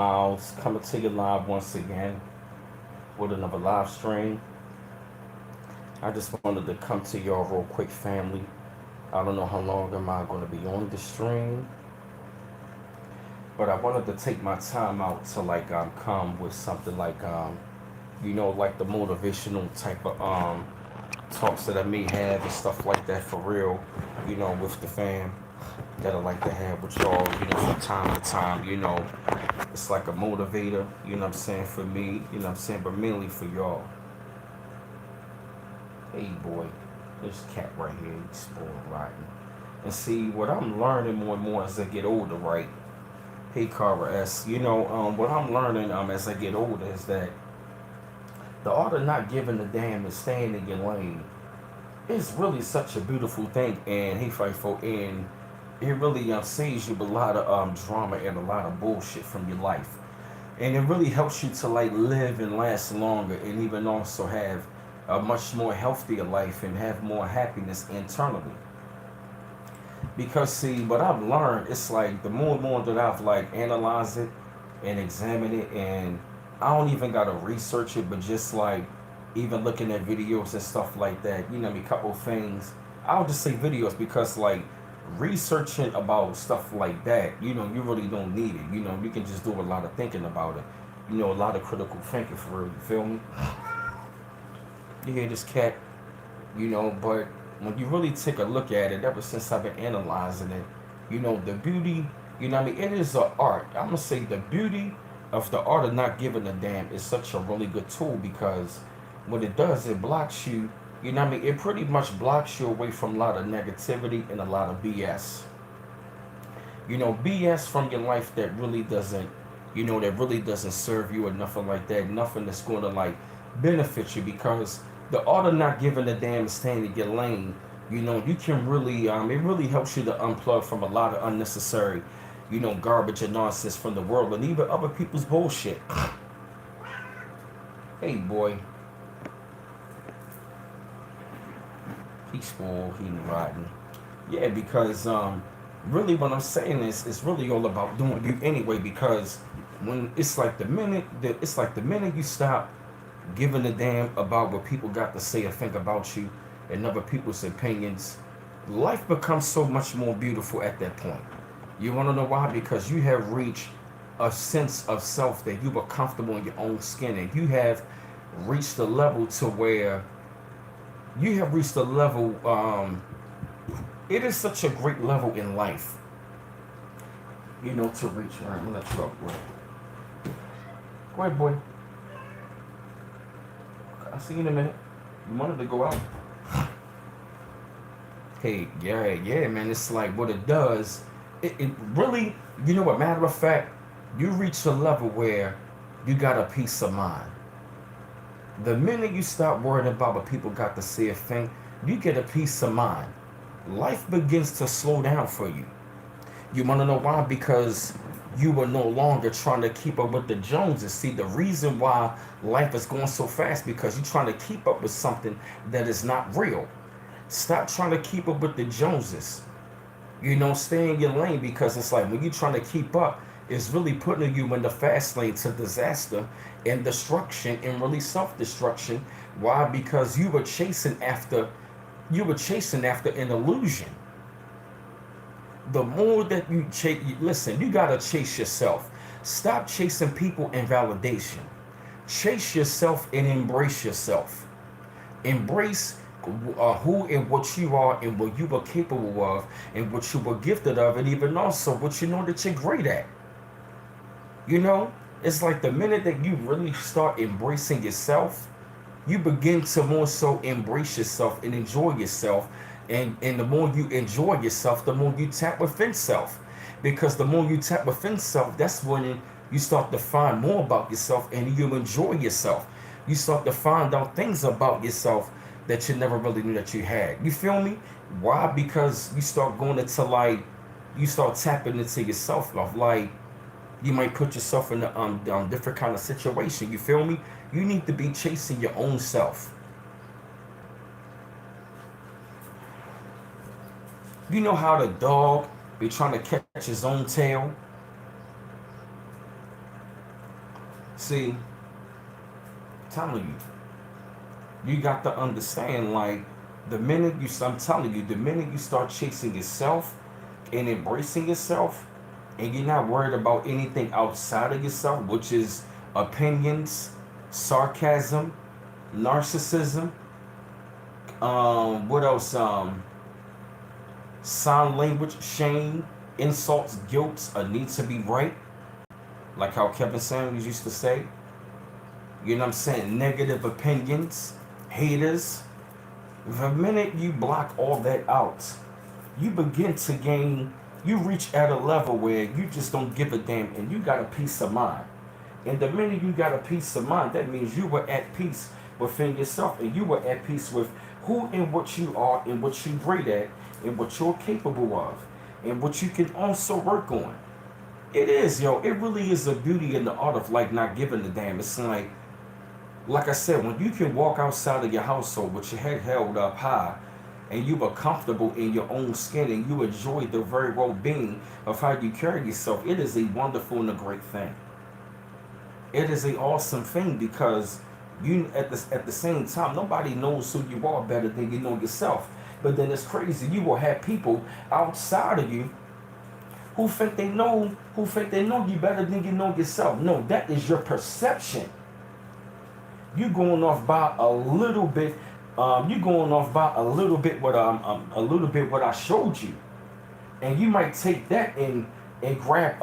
Miles coming to you live once again with another live stream. I just wanted to come to y'all real quick, family. I don't know how long am I going to be on the stream, but I wanted to take my time out to come with something like the motivational type of talks that I may have and stuff like that for real, with the fam that I like to have with y'all, from time to time, it's like a motivator, what I'm saying, for me, what I'm saying, but mainly for y'all. Hey boy, this cat right here, he's spoiled rotten. And see, what I'm learning more and more as I get older, right? Hey Cara S, what I'm learning as I get older is that the art of not giving a damn and staying in your lane is really such a beautiful thing. And hey, Fightful, and it really saves you a lot of drama and a lot of bullshit from your life. And it really helps you to like live and last longer, and even also have a much more healthier life and have more happiness internally. Because see, what I've learned, it's like the more and more that I've like analyzed it and examined it, and I don't even gotta research it, but just like even looking at videos and stuff like that, a couple of things. I'll just say videos because like researching about stuff like that, you really don't need it. You can just do a lot of thinking about it. A lot of critical thinking for real. You feel me? You hear this cat, but when you really take a look at it, ever since I've been analyzing it, the beauty, what I mean, it is an art. I'm gonna say the beauty of the art of not giving a damn is such a really good tool because what it does, it blocks you, what I mean, it pretty much blocks you away from a lot of negativity and a lot of BS. BS from your life that really doesn't, that really doesn't serve you or nothing like that, nothing that's going to like benefit you because the art of not giving a damn and staying in your lane, you can really, it really helps you to unplug from a lot of unnecessary, garbage and nonsense from the world and even other people's bullshit. Hey, boy, he's spoiled, he's rotten. Yeah, because really what I'm saying is it's really all about doing you anyway because when it's like the minute you stop giving a damn about what people got to say or think about you and other people's opinions, life becomes so much more beautiful at that point. You want to know why? Because you have reached a sense of self that you were comfortable in your own skin, and you have reached a level to where you have reached a level. It is such a great level in life, to reach. All right, I'm gonna let you go, boy. Go ahead, boy. I'll see you in a minute. You wanted to go out. Hey, yeah, man. It's like what it does. It really, what matter of fact, you reach a level where you got a peace of mind. The minute you stop worrying about what people got to say or think, you get a peace of mind. Life begins to slow down for you. You want to know why? Because you are no longer trying to keep up with the Joneses. See, the reason why life is going so fast because you're trying to keep up with something that is not real. Stop trying to keep up with the Joneses. Stay in your lane because it's like when you're trying to keep up, it's really putting you in the fast lane to disaster and destruction and really self-destruction. Why? Because you were chasing after an illusion. The more that you chase, listen, you gotta chase yourself. Stop chasing people and validation. Chase yourself and embrace yourself. Embrace who and what you are and what you are capable of and what you were gifted of and even also what you know that you're great at. You know, it's like the minute that you really start embracing yourself, you begin to more so embrace yourself and enjoy yourself. And the more you enjoy yourself, the more you tap within self. Because the more you tap within self, that's when you start to find more about yourself and you enjoy yourself. You start to find out things about yourself that you never really knew that you had. You feel me? Why? Because you start going into like, you start tapping into yourself of like, you might put yourself in a different kind of situation. You feel me? You need to be chasing your own self. You know how the dog be trying to catch his own tail? See, telling you, you got to understand, like, I'm telling you, the minute you start chasing yourself and embracing yourself, and you're not worried about anything outside of yourself, which is opinions, sarcasm, narcissism, what else? Sign language, shame, insults, guilt, a need to be right, like how Kevin Samuels used to say. You know what I'm saying? Negative opinions, haters. The minute you block all that out, you begin to gain, you reach at a level where you just don't give a damn and you got a peace of mind. And the minute you got a peace of mind, that means you were at peace within yourself and you were at peace with who and what you are and what you're great at and what you're capable of and what you can also work on. It is, yo. It really is a beauty in the art of like not giving a damn. It's like I said, when you can walk outside of your household with your head held up high and you are comfortable in your own skin and you enjoy the very well being of how you carry yourself, it is a wonderful and a great thing. It is an awesome thing because you at the same time nobody knows who you are better than you know yourself. But then it's crazy. You will have people outside of you who think they know you better than you know yourself. No, that is your perception. You going off by a little bit. You going off by a little bit what I showed you, and you might take that and grab.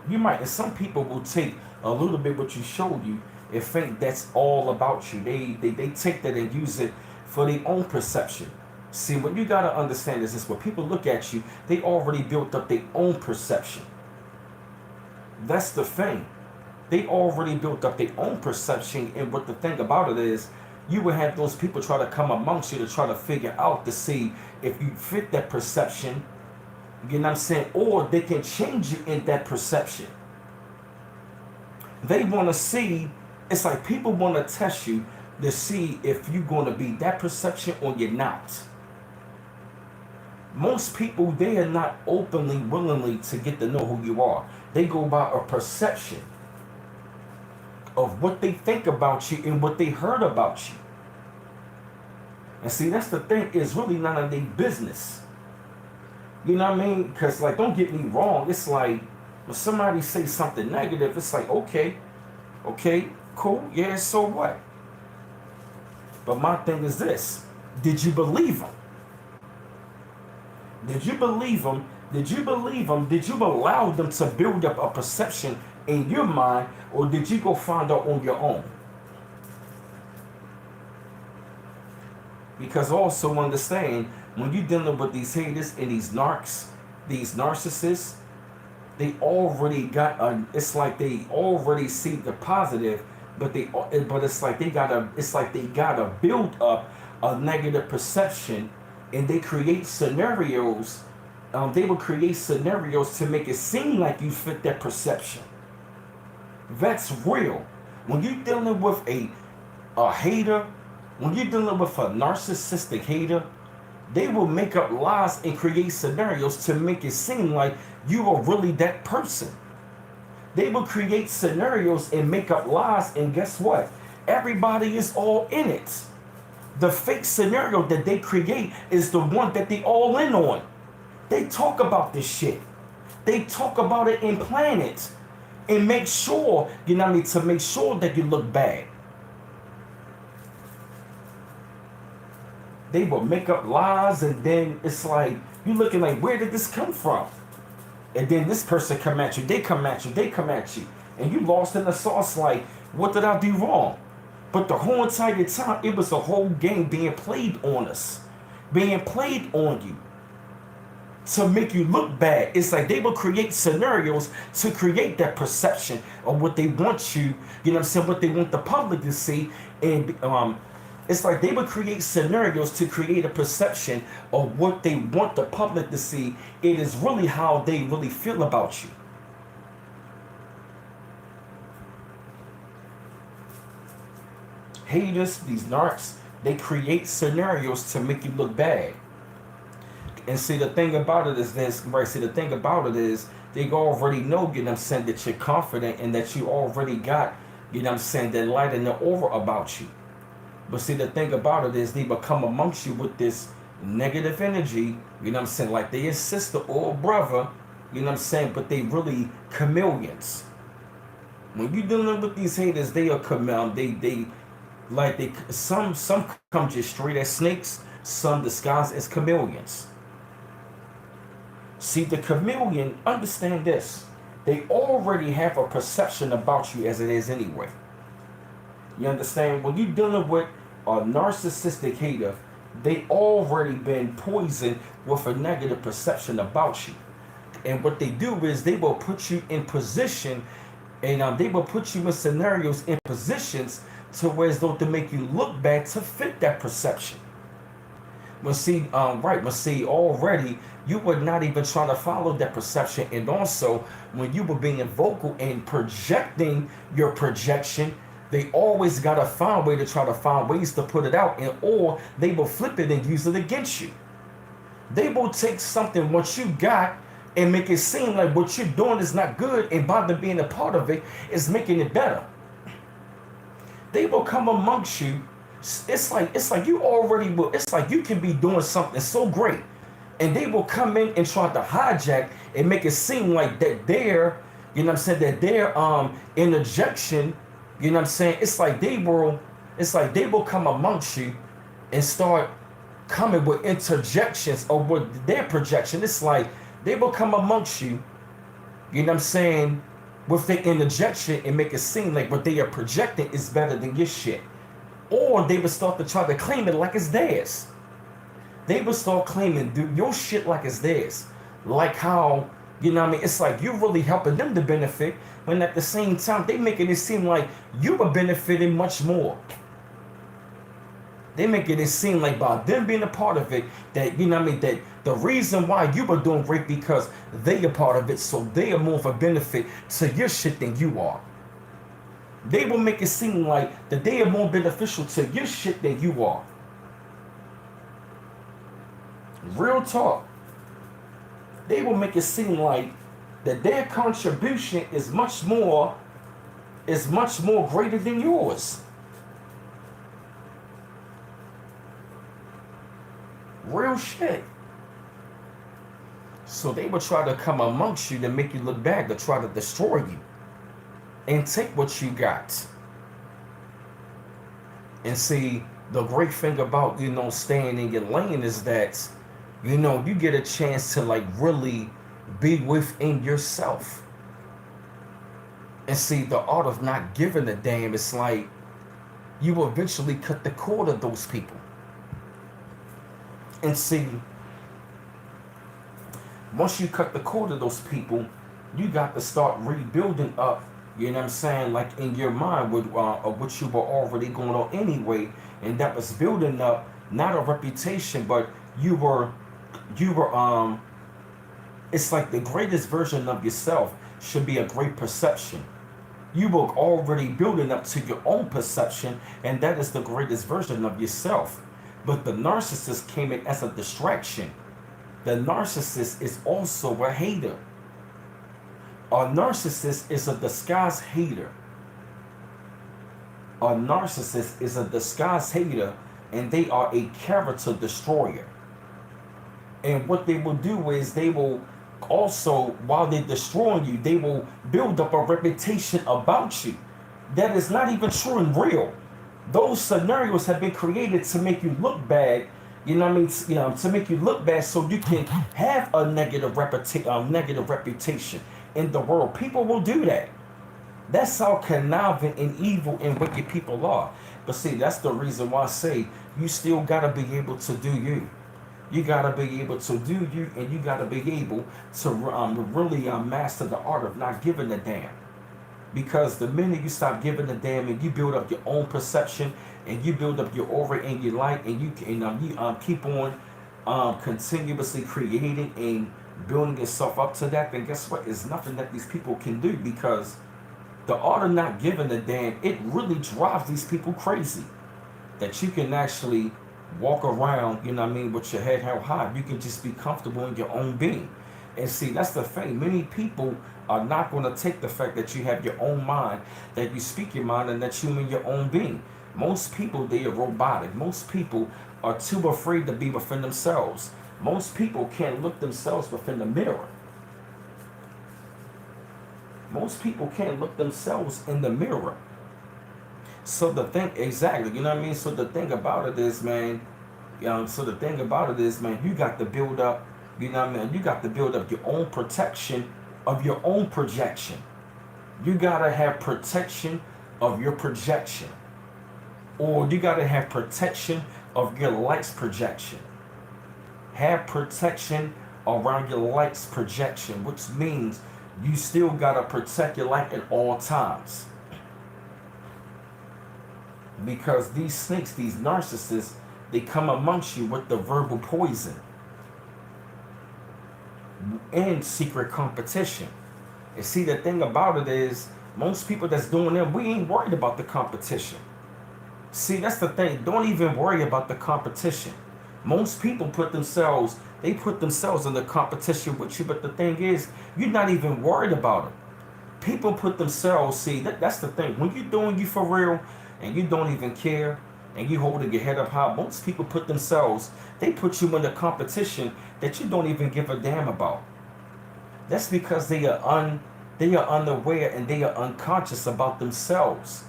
You might, and some people will take a little bit what you showed you and think that's all about you. They take that and use it for their own perception. See, what you gotta understand is this: when people look at you, they already built up their own perception. That's the thing. They already built up their own perception, and what the thing about it is, you will have those people try to come amongst you to try to figure out to see if you fit that perception, you know what I'm saying, or they can change you in that perception. They want to see, it's like people want to test you to see if you're going to be that perception or you're not. Most people, they are not openly, willingly to get to know who you are. They go by a perception of what they think about you and what they heard about you. And see, that's the thing, is really none of their business. You know what I mean? Because, like, don't get me wrong, it's like, when somebody say something negative, it's like, okay, cool, yeah, so what? But my thing is this: did you believe them? Did you believe them? Did you believe them? Did you allow them to build up a perception in your mind, or did you go find out on your own? Because also understand, when you're dealing with these haters and these narcissists, they already got it's like they already see the positive, but it's like they gotta build up a negative perception, and they create scenarios. They will create scenarios to make it seem like you fit that perception. That's real. When you're dealing with a hater, when you're dealing with a narcissistic hater, they will make up lies and create scenarios to make it seem like you are really that person. They will create scenarios and make up lies, and guess what? Everybody is all in it. The fake scenario that they create is the one that they all in on. They talk about this shit. They talk about it and plan it. And make sure, you know what I mean, to make sure that you look bad. They will make up lies, and then it's like, you're looking like, where did this come from? And then this person come at you, they come at you. And you lost in the sauce like, what did I do wrong? But the whole entire time, it was a whole game being played on us. Being played on you. To make you look bad. It's like they will create scenarios to create that perception of what they want you know what I'm saying, what they want the public to see. And it's like they would create scenarios to create a perception of what they want the public to see. It is really how they really feel about you. Haters, these narcs, they create scenarios to make you look bad. And see, the thing about it is this, right? See, the thing about it is they already know, you know what I'm saying, that you're confident and that you already got, You know what I'm saying? That light and the aura about you. But see, the thing about it is they become amongst you with this negative energy, you know what I'm saying? Like they is sister or brother, you know what I'm saying? But they really chameleons. When you dealing with these haters, they are chameleon. They like they some come just straight as snakes, some disguised as chameleons. See, the chameleon, understand this. They already have a perception about you as it is anyway. You understand? When you're dealing with a narcissistic hater, they already been poisoned with a negative perception about you. And what they do is they will put you in position, and they will put you in scenarios, in positions to where as though to make you look bad to fit that perception. But see, right, but see, already you were not even trying to follow that perception. And also, when you were being vocal and projecting your projection, they always got to find a way to try to find ways to put it out, and or they will flip it and use it against you. They will take something what you got and make it seem like what you're doing is not good, and by them being a part of it is making it better. They will come amongst you. It's like you already will. It's like you can be doing something so great, and they will come in and try to hijack and make it seem like that they're, you know what I'm saying, that their interjection, you know what I'm saying, it's like they will come amongst you and start coming with interjections or with their projection. It's like they will come amongst you, you know what I'm saying, with their interjection and make it seem like what they are projecting is better than your shit. Or they would start to try to claim it like it's theirs. They would start claiming your shit like it's theirs. Like how, you know what I mean? It's like you're really helping them to benefit, when at the same time they making it seem like you are benefiting much more. They making it seem like by them being a part of it, that, you know what I mean, that the reason why you are doing great because they are part of it, so they are more of a benefit to your shit than you are. They will make it seem like that they are more beneficial to your shit than you are. Real talk. They will make it seem like that their contribution is much more greater than yours. Real shit. So they will try to come amongst you to make you look bad, to try to destroy you and take what you got. And see, the great thing about, you know, staying in your lane is that, you know, you get a chance to like really be within yourself. And see, the art of not giving a damn, it's like you will eventually cut the cord of those people. And see, once you cut the cord of those people, you got to start rebuilding up, you know what I'm saying, like in your mind with what you were already going on anyway, and that was building up not a reputation, but you were it's like the greatest version of yourself should be a great perception. You were already building up to your own perception, and that is the greatest version of yourself. But the narcissist came in as a distraction. The narcissist is also a hater. A narcissist is a disguised hater. A narcissist is a disguised hater, and they are a character destroyer. And what they will do is they will also, while they're destroying you, they will build up a reputation about you that is not even true and real. Those scenarios have been created to make you look bad, you know what I mean? You know, to make you look bad so you can have a negative reputation in the world. People will do that. That's how conniving and evil and wicked people are. But see, that's the reason why I say you still gotta be able to do you. You gotta be able to do you, and you gotta be able to really master the art of not giving a damn. Because the minute you stop giving a damn and you build up your own perception and you build up your aura and your light, and you keep on continuously creating and building yourself up to that, then guess what? It's nothing that these people can do, because the art of not giving a damn, it really drives these people crazy. That you can actually walk around, you know what I mean, with your head held high. You can just be comfortable in your own being. And see, that's the thing. Many people are not going to take the fact that you have your own mind, that you speak your mind, and that you mean your own being. Most people, they are robotic. Most people are too afraid to be within themselves. Most people can't look themselves within the mirror. Most people can't look themselves in the mirror. So the thing, exactly, you know what I mean? So the thing about it is, man, so the thing about it is, man, you got to build up, you know what I mean? You got to build up your own protection of your own projection. You got to have protection of your projection. Or you got to have protection of your light's projection. Have protection around your light's projection, which means you still got to protect your light at all times. Because these snakes, these narcissists, they come amongst you with the verbal poison and secret competition. And see, the thing about it is, most people that's doing that, we ain't worried about the competition. See, that's the thing. Don't even worry about the competition. Most people put themselves in the competition with you, but the thing is, you're not even worried about it. People put themselves, see, that's the thing. When you're doing you for real and you don't even care and you holding your head up high, most people put themselves, they put you in the competition that you don't even give a damn about. That's because they are unaware and they are unconscious about themselves.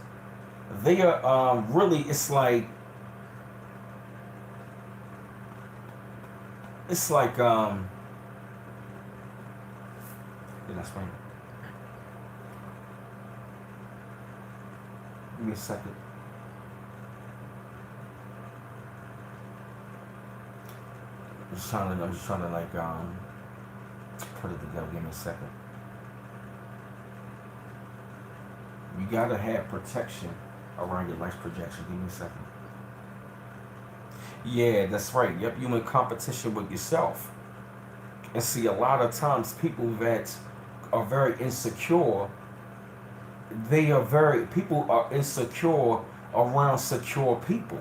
They are really, it's like yeah, that's right. Give me a second. I'm just trying to like put it together. Give me a second. You gotta have protection around your life projection. Give me a second. Yeah, that's right. Yep, you in competition with yourself. And see, a lot of times people that are very insecure, people are insecure around secure people.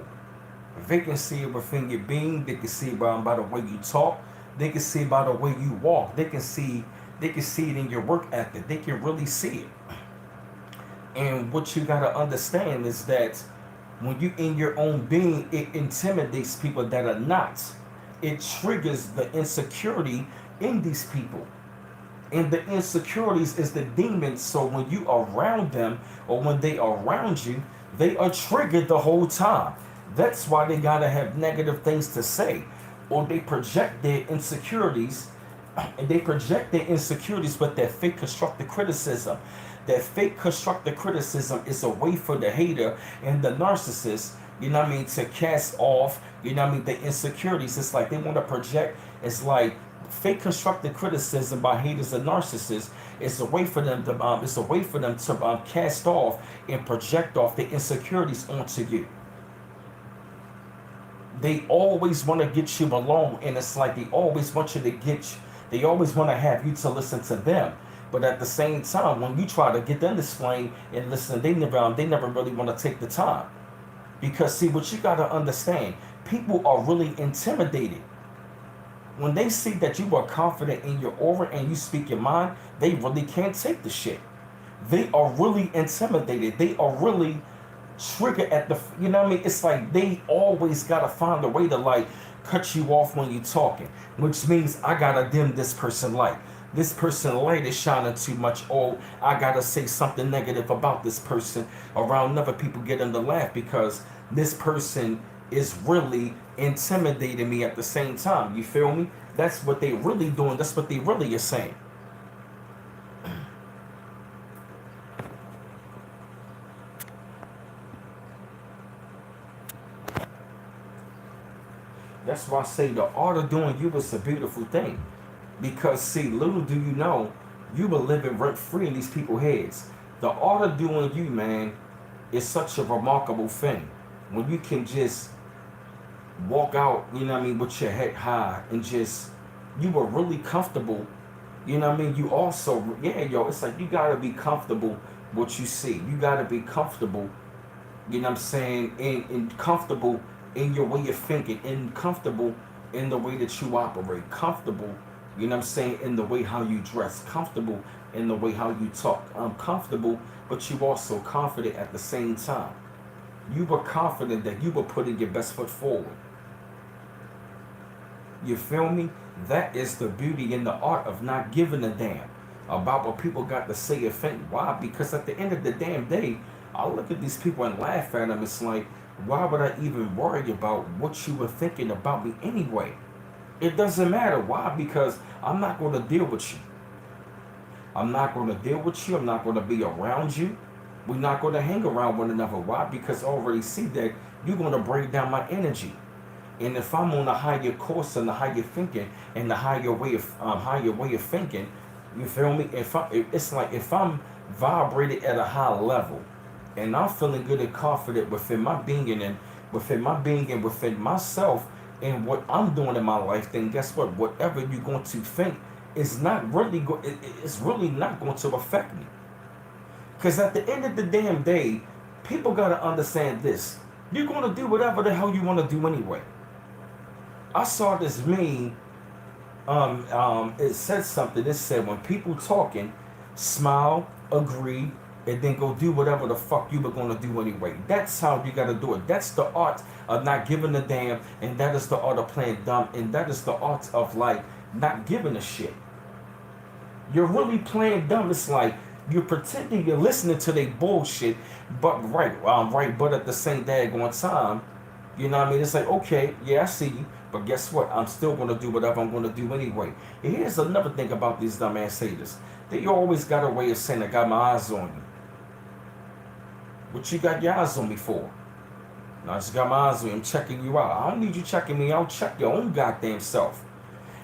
They can see it within your being. They can see it by the way you talk. They can see it by the way you walk. They can see it in your work ethic. They can really see it. And what you gotta understand is that when you in your own being, it intimidates people that are not. It triggers the insecurity in these people. And the insecurities is the demons. So when you are around them or when they are around you, they are triggered the whole time. That's why they gotta have negative things to say. Or they project their insecurities and they project their insecurities with that fake constructive criticism. That fake constructive criticism is a way for the hater and the narcissist, you know what I mean, to cast off, you know what I mean, the insecurities. It's like they want to project, it's like fake constructive criticism by haters and narcissists. It's a way for them to cast off and project off the insecurities onto you. They always want to get you alone, and it's like they always want you to they always want to have you to listen to them. But at the same time, when you try to get them to explain and listen, they never really want to take the time. Because see, what you got to understand, people are really intimidated. When they see that you are confident in your aura and you speak your mind, they really can't take the shit. They are really intimidated. They are really triggered at the, you know what I mean? It's like they always got to find a way to like cut you off when you're talking, which means I got to dim this person light. This person light is shining too much. Oh, I gotta say something negative about this person around other people, get them to laugh because this person is really intimidating me at the same time. You feel me? That's what they really doing. That's what they really are saying. That's why I say the art of doing you is a beautiful thing. Because see, little do you know, you were living rent free in these people's heads. The art of doing you, man, is such a remarkable thing. When you can just walk out, you know what I mean, with your head high and just, you were really comfortable. You know what I mean? You also, yeah, yo, it's like you gotta be comfortable what you see. You gotta be comfortable, you know what I'm saying, and comfortable in your way of thinking, and comfortable in the way that you operate, comfortable, you know what I'm saying, in the way how you dress, comfortable in the way how you talk. Comfortable, but you also confident at the same time. You were confident that you were putting your best foot forward. You feel me? That is the beauty and the art of not giving a damn about what people got to say or think. Why? Because at the end of the damn day, I look at these people and laugh at them. It's like, why would I even worry about what you were thinking about me anyway? It doesn't matter. Why? Because I'm not going to deal with you. I'm not going to deal with you. I'm not going to be around you. We're not going to hang around one another. Why? Because I already see that you're going to break down my energy. And if I'm on a higher course and the higher thinking and the higher way of thinking, you feel me? It's like if I'm vibrated at a high level, and I'm feeling good and confident within my being and within myself and what I'm doing in my life, then guess what? Whatever you're going to think is not really it's really not going to affect me. Because at the end of the damn day, people gotta understand this. You're gonna do whatever the hell you want to do anyway. I saw this meme. It said something. It said when people talking, smile, agree, and then go do whatever the fuck you were gonna do anyway. That's how you gotta do it. That's the art of not giving a damn, and that is the art of playing dumb, and that is the art of like not giving a shit. You're really playing dumb. It's like you're pretending you're listening to their bullshit, but right, but at the same daggone time, you know what I mean? It's like, okay, yeah, I see you, but guess what? I'm still gonna do whatever I'm gonna do anyway. And here's another thing about these dumbass haters. They always got a way of saying, I got my eyes on you. What you got your eyes on me for? No, I just got my eyes on you. I'm checking you out. I don't need you checking me out. Check your own goddamn self.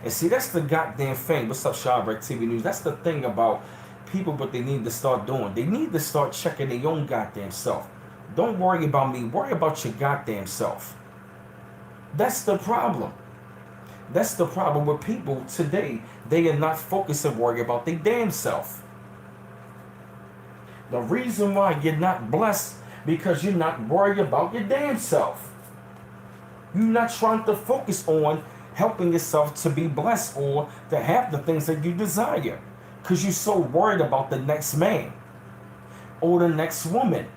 And see, that's the goddamn thing. What's up, Shawbrek TV News? That's the thing about people, what they need to start doing. They need to start checking their own goddamn self. Don't worry about me. Worry about your goddamn self. That's the problem. That's the problem with people today. They are not focused and worry about their damn self. The reason why you're not blessed because you're not worried about your damn self. You're not trying to focus on helping yourself to be blessed or to have the things that you desire. Because you're so worried about the next man or the next woman.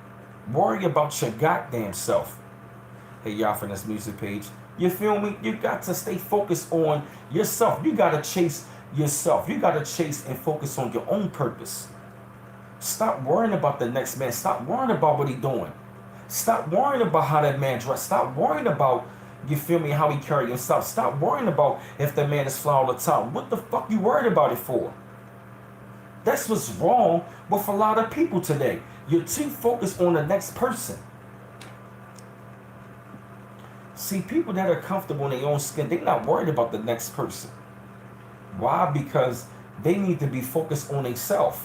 Worry about your goddamn self. Hey, y'all, from this music page. You feel me? You got to stay focused on yourself. You got to chase yourself. You got to chase and focus on your own purpose. Stop worrying about the next man. Stop worrying about what he's doing. Stop worrying about how that man dressed. Stop worrying about, you feel me, how he carry himself. Stop worrying about if the man is fly all the time. What the fuck you worried about it for? That's what's wrong with a lot of people today. You're too focused on the next person. See, people that are comfortable in their own skin, they're not worried about the next person. Why? Because they need to be focused on themselves.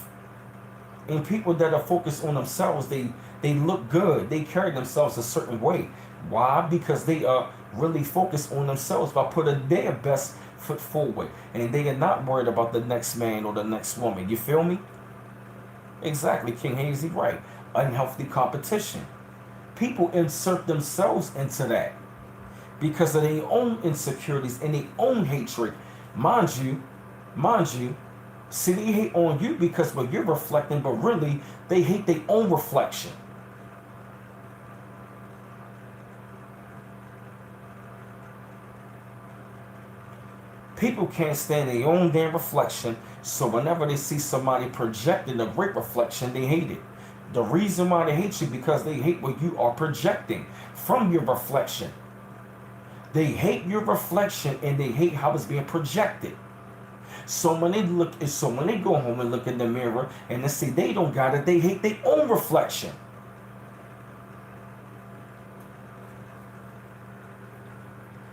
And people that are focused on themselves, they look good. They carry themselves a certain way. Why? Because they are really focused on themselves by putting their best foot forward. And they are not worried about the next man or the next woman. You feel me? Exactly, King Hazy, right. Unhealthy competition. People insert themselves into that because of their own insecurities and their own hatred. Mind you, see, they hate on you because what you're reflecting, but really, they hate their own reflection. People can't stand their own damn reflection, so whenever they see somebody projecting a great reflection, they hate it. The reason why they hate you because they hate what you are projecting from your reflection. They hate your reflection and they hate how it's being projected. So when they go home and look in the mirror and they see they don't got it, they hate their own reflection.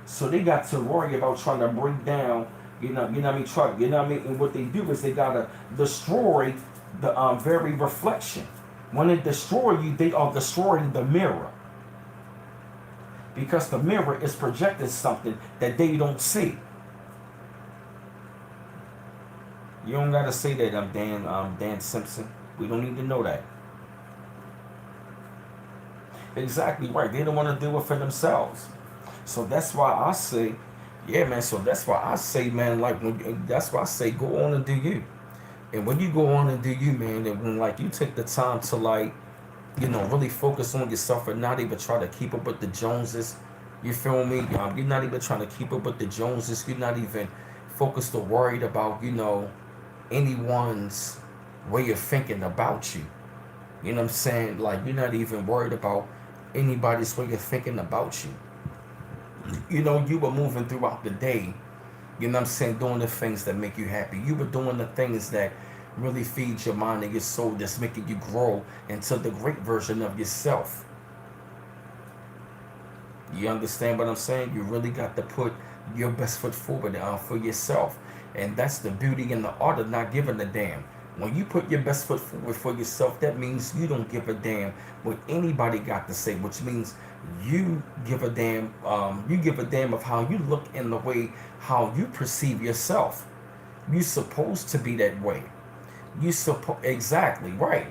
So they got to worry about trying to break down, and what they do is they gotta destroy the very reflection. When they destroy you, they are destroying the mirror. Because the mirror is projecting something that they don't see. You don't gotta say that I'm Dan Simpson. We don't need to know that. Exactly right. They don't want to do it for themselves. So that's why I say, yeah, man. So that's why I say, man, that's why I say go on and do you. And when you go on and do you, man, and when like you take the time to like, really focus on yourself and not even try to keep up with the Joneses. You feel me? You're not even trying to keep up with the Joneses. You're not even focused or worried about, anyone's way of thinking about you. You know what I'm saying? Like, you're not even worried about anybody's way of thinking about you. You were moving throughout the day, doing the things that make you happy. You were doing the things that really feed your mind and your soul, that's making you grow into the great version of yourself. You understand what I'm saying? You really got to put your best foot forward for yourself. And that's the beauty and the art of not giving a damn. When you put your best foot forward for yourself, that means you don't give a damn what anybody got to say, which means you give a damn. You give a damn of how you look in the way how you perceive yourself. You're supposed to be that way. Exactly right,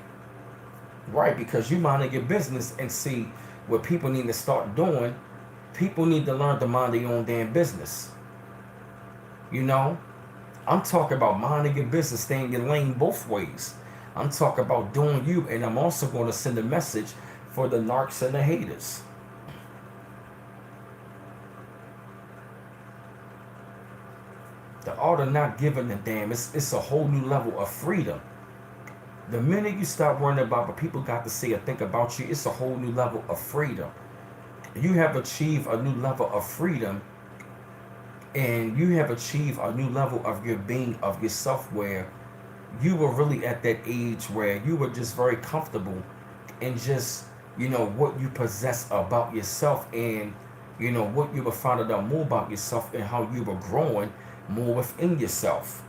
right, because you minding your business and see what people need to start doing. People need to learn to mind their own damn business. You know, I'm talking about minding your business, staying in your lane both ways. I'm talking about doing you, and I'm also going to send a message for the narcs and the haters. The art of not giving a damn, it's a whole new level of freedom. The minute you stop worrying about what people got to say or think about you, it's a whole new level of freedom. You have achieved a new level of freedom, and you have achieved a new level of your being, of yourself, where you were really at that age where you were just very comfortable in just, what you possess about yourself, and, what you were finding out more about yourself and how you were growing more within yourself.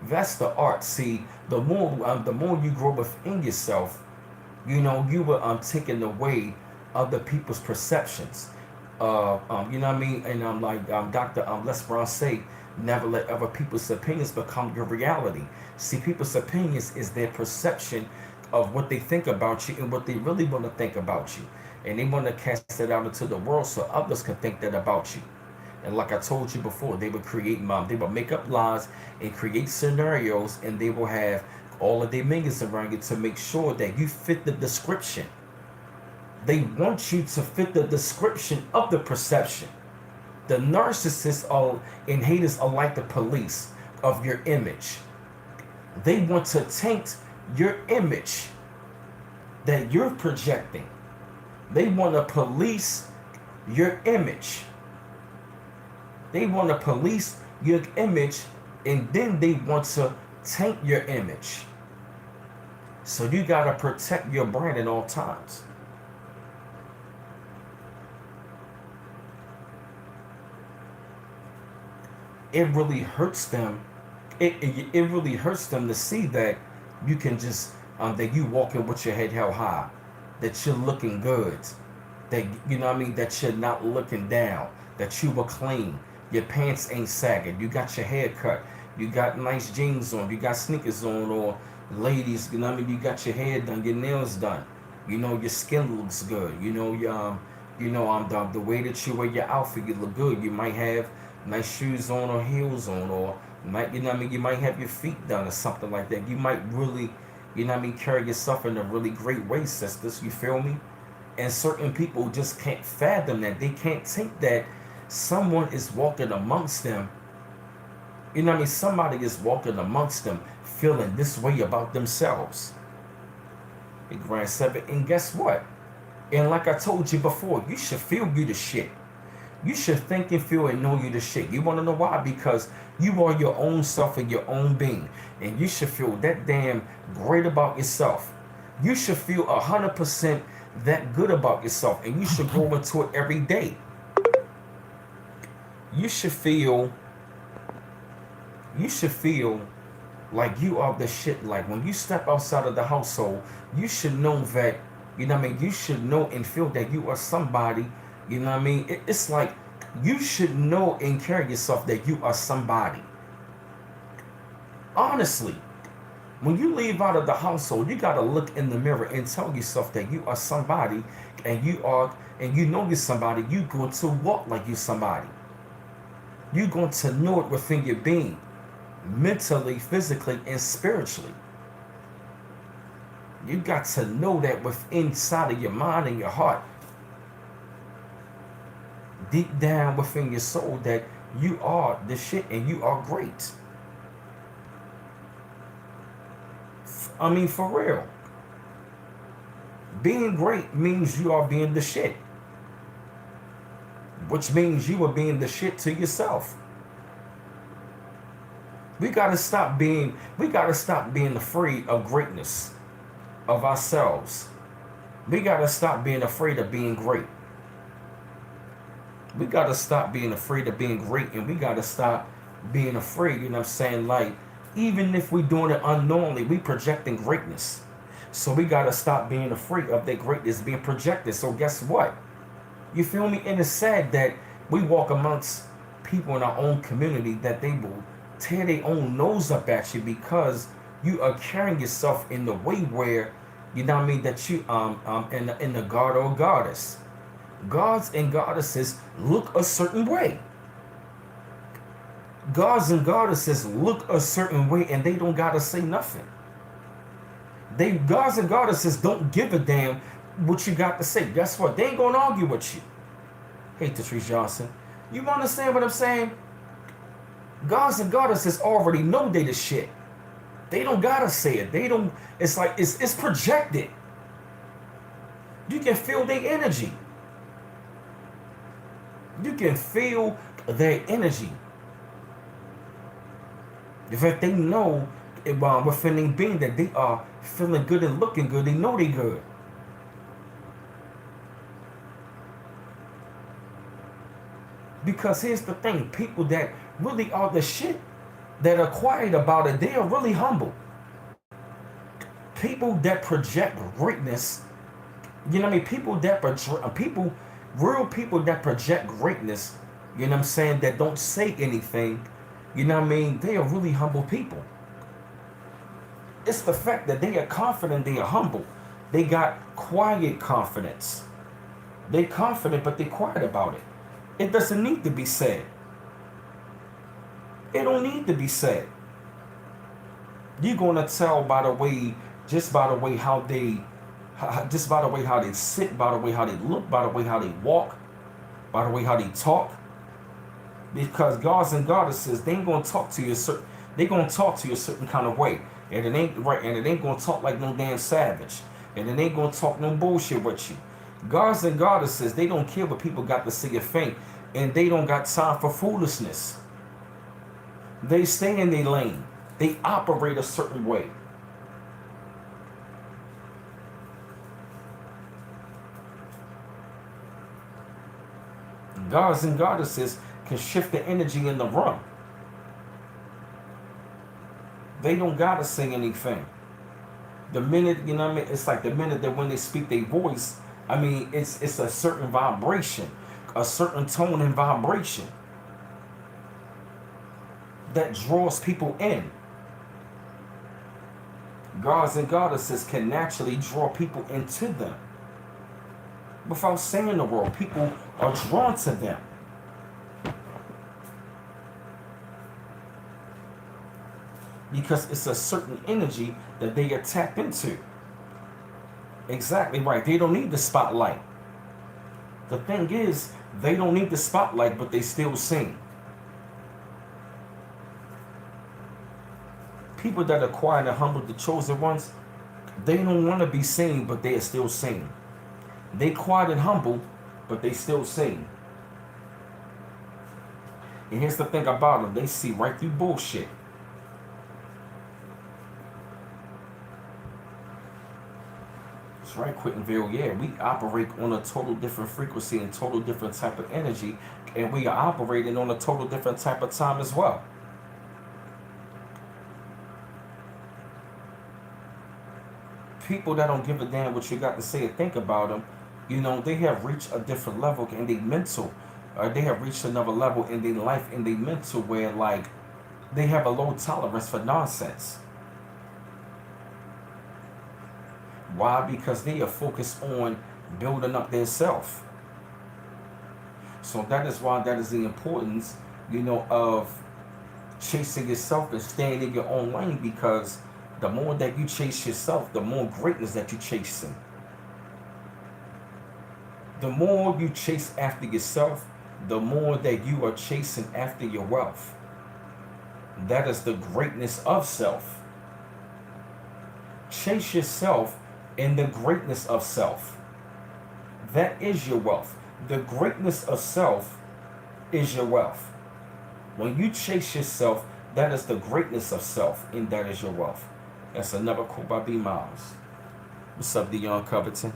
That's the art. See, the more you grow within yourself, you were taking away other people's perceptions. You know what I mean? And like Dr. Les Brown say, never let other people's opinions become your reality. See, people's opinions is their perception of what they think about you and what they really want to think about you. And they want to cast it out into the world so others can think that about you. And like I told you before, they will make up lies and create scenarios, and they will have all of their minions around you to make sure that you fit the description. They want you to fit the description of the perception. The narcissists and haters are like the police of your image. They want to taint your image that you're projecting. They want to police your image. They want to police your image, and then they want to taint your image. So you got to protect your brand at all times. It really hurts them. It really hurts them to see that you can just that you walking with your head held high, that you're looking good, that that you're not looking down, that you were clean, your pants ain't sagging, you got your hair cut, you got nice jeans on, you got sneakers on, or ladies, you got your hair done, your nails done, your skin looks good, the way that you wear your outfit, you look good. You might have nice shoes on or heels on, or you might have your feet done or something like that. You might really, carry yourself in a really great way, sisters. You feel me? And certain people just can't fathom that. They can't think that someone is walking amongst them. Somebody is walking amongst them feeling this way about themselves. Hey, Grand Seven, and guess what? And like I told you before, you should feel you the shit. You should think and feel and know you the shit. You want to know why? Because you are your own self and your own being. And you should feel that damn great about yourself. You should feel 100% that good about yourself. And you should go into it every day. You should feel like you are the shit. Like when you step outside of the household, you should know that, you should know and feel that you are somebody. It's like you should know and carry yourself that you are somebody. Honestly, when you leave out of the household, you got to look in the mirror and tell yourself that you are somebody, and you know you're somebody. You're going to walk like you're somebody. You're going to know it within your being. mentally, physically, and spiritually. You got to know that within inside of your mind and your heart, deep down within your soul, that you are the shit and you are great. I mean, for real. Being great means you are being the shit, which means you are being the shit to yourself. We gotta stop being afraid of greatness, of ourselves. We gotta stop being afraid of being great. We gotta stop being afraid of being great, and we gotta stop being afraid, you know what I'm saying? Like, even if we doing it unknowingly, we projecting greatness. So we gotta stop being afraid of that greatness being projected. So guess what? You feel me? And it's sad that we walk amongst people in our own community that they will tear their own nose up at you because you are carrying yourself in the way where, you know what I mean, that you in the god or goddess. Gods and goddesses look a certain way. Gods and goddesses look a certain way and they don't gotta say nothing. They gods and goddesses don't give a damn what you got to say. Guess what? They ain't gonna argue with you. Hey, Patrice Johnson. You understand what I'm saying? Gods and goddesses already know they the shit. They don't gotta say it. They don't. It's like it's projected. You can feel their energy. You can feel their energy. In fact, they know within their being that they are feeling good and looking good. They know they good. Because here's the thing, people that really are the shit, that are quiet about it, they are really humble. People that project greatness, you know what I mean? Real people that project greatness, you know what I'm saying, that don't say anything, you know what I mean? They are really humble people. It's the fact that they are confident, they are humble. They got quiet confidence. They confident, but they quiet about it. It doesn't need to be said. It don't need to be said. You're gonna tell by the way, just by the way how they, just by the way how they sit, by the way how they look, by the way how they walk, by the way how they talk. Because gods and goddesses, they ain't gonna talk to you they gonna talk to you a certain kind of way, and it ain't right, and it ain't gonna talk like no damn savage, and it ain't gonna talk no bullshit with you. Gods and goddesses, they don't care what people got to say or think, and they don't got time for foolishness. They stay in their lane. They operate a certain way. Gods and goddesses can shift the energy in the room. They don't gotta say anything. The minute, you know what I mean, it's like the minute that when they speak their voice, I mean, it's a certain vibration, a certain tone and vibration that draws people in. Gods and goddesses can naturally draw people into them. Without saying the word, people are drawn to them. Because it's a certain energy that they get tapped into. Exactly right. They don't need the spotlight. The thing is, they don't need the spotlight, but they still sing. People that are quiet and humble, the chosen ones, they don't want to be seen, but they are still seen. They quiet and humble, but they still sing. And here's the thing about them, they see right through bullshit. That's right, Quentinville. Yeah, we operate on a total different frequency and total different type of energy, and we are operating on a total different type of time as well. People that don't give a damn what you got to say or think about them, you know, they have reached a different level in their mental, or they have reached another level in their life, in their mental, where like they have a low tolerance for nonsense. Why? Because they are focused on building up their self. So that is why that is the importance, you know, of chasing yourself and staying in your own lane, because the more that you chase yourself, the more greatness that you're chasing. The more you chase after yourself, the more that you are chasing after your wealth. That is the greatness of self. Chase yourself in the greatness of self. That is your wealth. The greatness of self is your wealth. When you chase yourself, that is the greatness of self, and that is your wealth. That's another quote by B. Miles. What's up, Dion Covington?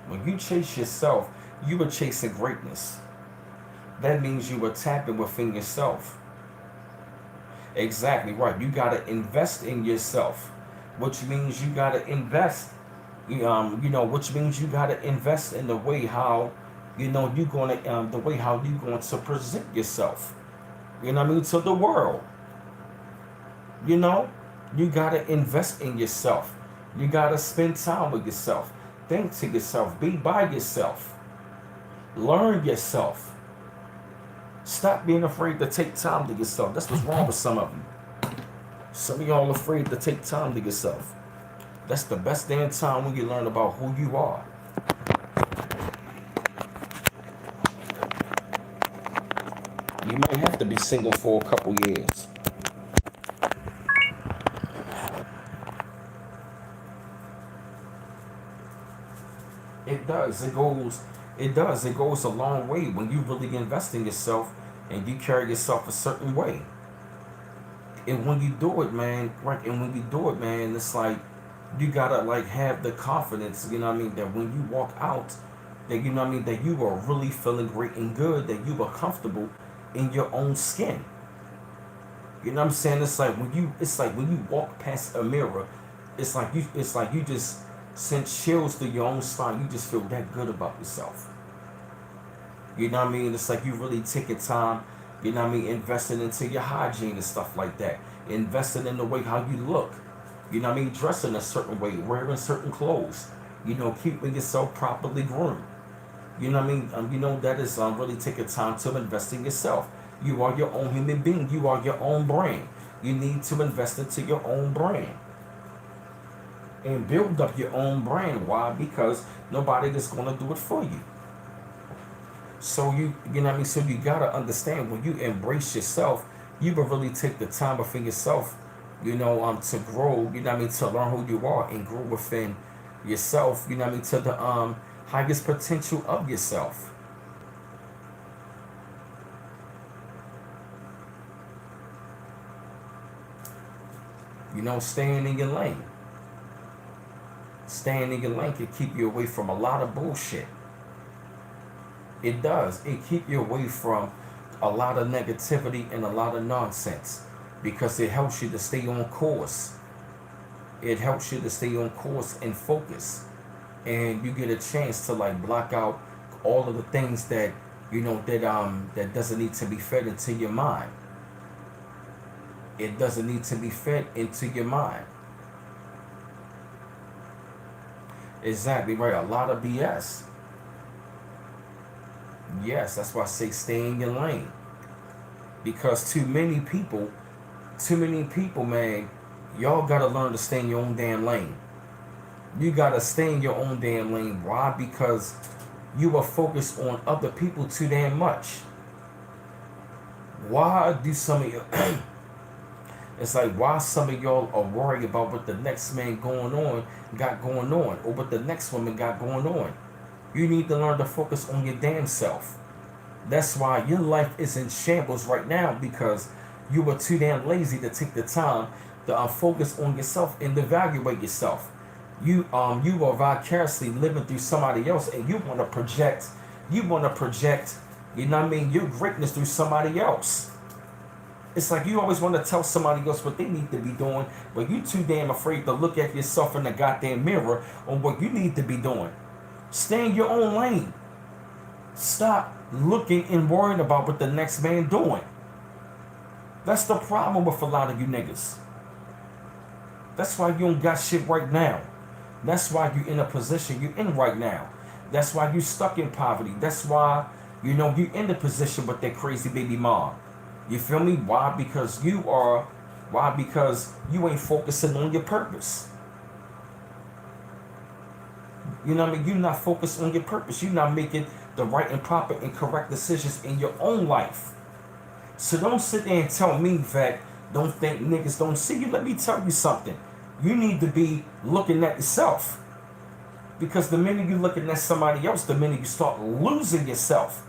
When you chase yourself, you are chasing greatness. That means you are tapping within yourself. Exactly right. You got to invest in yourself, which means you got to invest. Which means you got to invest in the way how, you're gonna, the way how you going to present yourself. You know what I mean, to the world. You know, you got to invest in yourself. You got to spend time with yourself. Think to yourself. Be by yourself. Learn yourself. Stop being afraid to take time to yourself. That's what's wrong with some of you. Some of y'all afraid to take time to yourself. That's the best damn time when you learn about who you are. You might have to be single for a couple years. It does. It goes a long way when you really invest in yourself and you carry yourself a certain way. And when you do it, man, right? And when you do it, man, it's like you gotta like have the confidence, that when you walk out, that that you are really feeling great and good, that you are comfortable in your own skin. You know what I'm saying? It's like when you walk past a mirror, it's like you just send chills through your own spine. You just feel that good about yourself. You know what I mean? It's like you really taking time, investing into your hygiene and stuff like that. Investing in the way how you look. You know what I mean? Dressing a certain way, wearing certain clothes. Keeping yourself properly groomed. You know what I mean? That is really taking time to invest in yourself. You are your own human being. You are your own brand. You need to invest into your own brand and build up your own brand. Why? Because nobody is going to do it for you. So you know what I mean? So you gotta understand, when you embrace yourself, you will really take the time within yourself, to grow, to learn who you are and grow within yourself, to the highest potential of yourself. Staying in your lane. Staying in your lane can keep you away from a lot of bullshit. It does. It keep you away from a lot of negativity and a lot of nonsense, because it helps you to stay on course. It helps you to stay on course and focus, and you get a chance to like block out all of the things that that doesn't need to be fed into your mind. It doesn't need to be fed into your mind. Exactly right. A lot of BS. Yes, that's why I say stay in your lane. Because too many people, man, y'all gotta learn to stay in your own damn lane. You gotta stay in your own damn lane. Why? Because you are focused on other people too damn much. Why do some of you it's like, why some of y'all are worried about what the next man got going on, or what the next woman got going on? You need to learn to focus on your damn self. That's why your life is in shambles right now, because you were too damn lazy to take the time to focus on yourself and evaluate yourself. You are vicariously living through somebody else, and you want to project, your greatness through somebody else. It's like you always want to tell somebody else what they need to be doing, but you too damn afraid to look at yourself in the goddamn mirror on what you need to be doing. Stay in your own lane. Stop looking and worrying about what the next man doing. That's the problem with a lot of you niggas. That's why you don't got shit right now. That's why you in a position you in right now. That's why you stuck in poverty. That's why You know, you in the position with that crazy baby mom. You feel me? Why? Because you are. Why? Because you ain't focusing on your purpose. You know what I mean? You're not focused on your purpose. You're not making the right and proper and correct decisions in your own life. So don't sit there and tell me that don't think niggas don't see you. Let me tell you something. You need to be looking at yourself. Because the minute you're looking at somebody else, the minute you start losing yourself.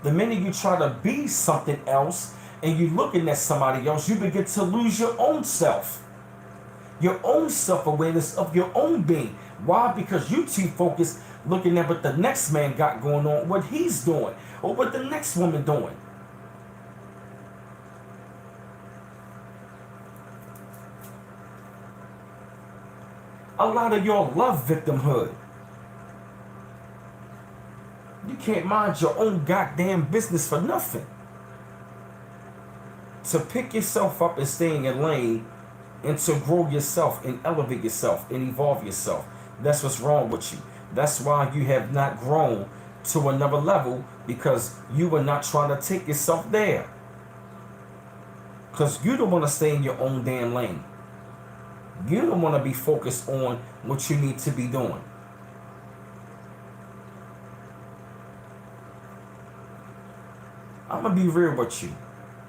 The minute you try to be something else and you're looking at somebody else, you begin to lose your own self. Your own self-awareness of your own being. Why? Because you too focused looking at what the next man got going on, what he's doing, or what the next woman doing. A lot of y'all love victimhood. You can't mind your own goddamn business for nothing. To pick yourself up and stay in your lane and to grow yourself and elevate yourself and evolve yourself. That's what's wrong with you. That's why you have not grown to another level, because you are not trying to take yourself there. Because you don't want to stay in your own damn lane. You don't want to be focused on what you need to be doing. I'm going to be real with you.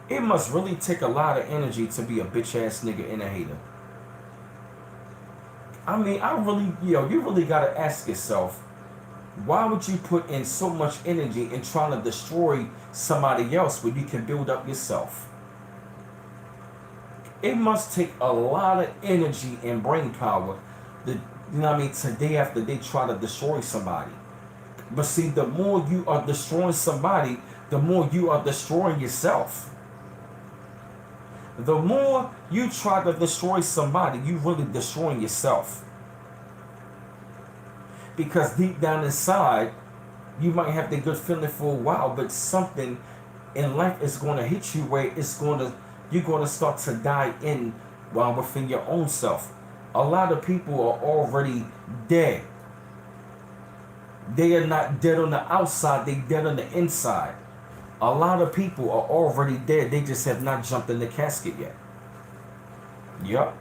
It must really take a lot of energy to be a bitch ass nigga and a hater. I mean, you really got to ask yourself, why would you put in so much energy in trying to destroy somebody else when you can build up yourself? It must take a lot of energy and brain power to, to day after day try to destroy somebody. But see, the more you are destroying somebody, the more you are destroying yourself. The more you try to destroy somebody, you really destroying yourself. Because deep down inside, you might have the good feeling for a while, but something in life is going to hit you where you're going to start to die in within your own self. A lot of people are already dead. They are not dead on the outside, they dead on the inside. A lot of people are already dead. They just have not jumped in the casket yet. Yup.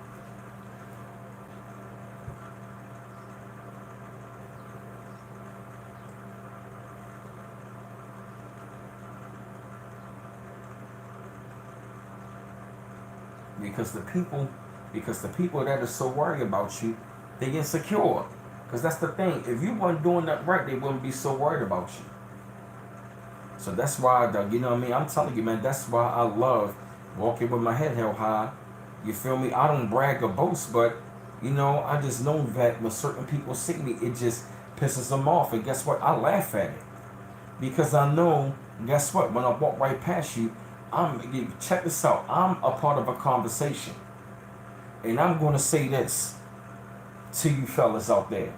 Because the people that are so worried about you, they insecure. Because that's the thing. If you weren't doing that right, they wouldn't be so worried about you. So that's why, I'm telling you, man, that's why I love walking with my head held high. You feel me? I don't brag or boast, but, I just know that when certain people see me, it just pisses them off. And guess what? I laugh at it. Because I know, guess what? When I walk right past you, check this out. I'm a part of a conversation. And I'm going to say this to you fellas out there.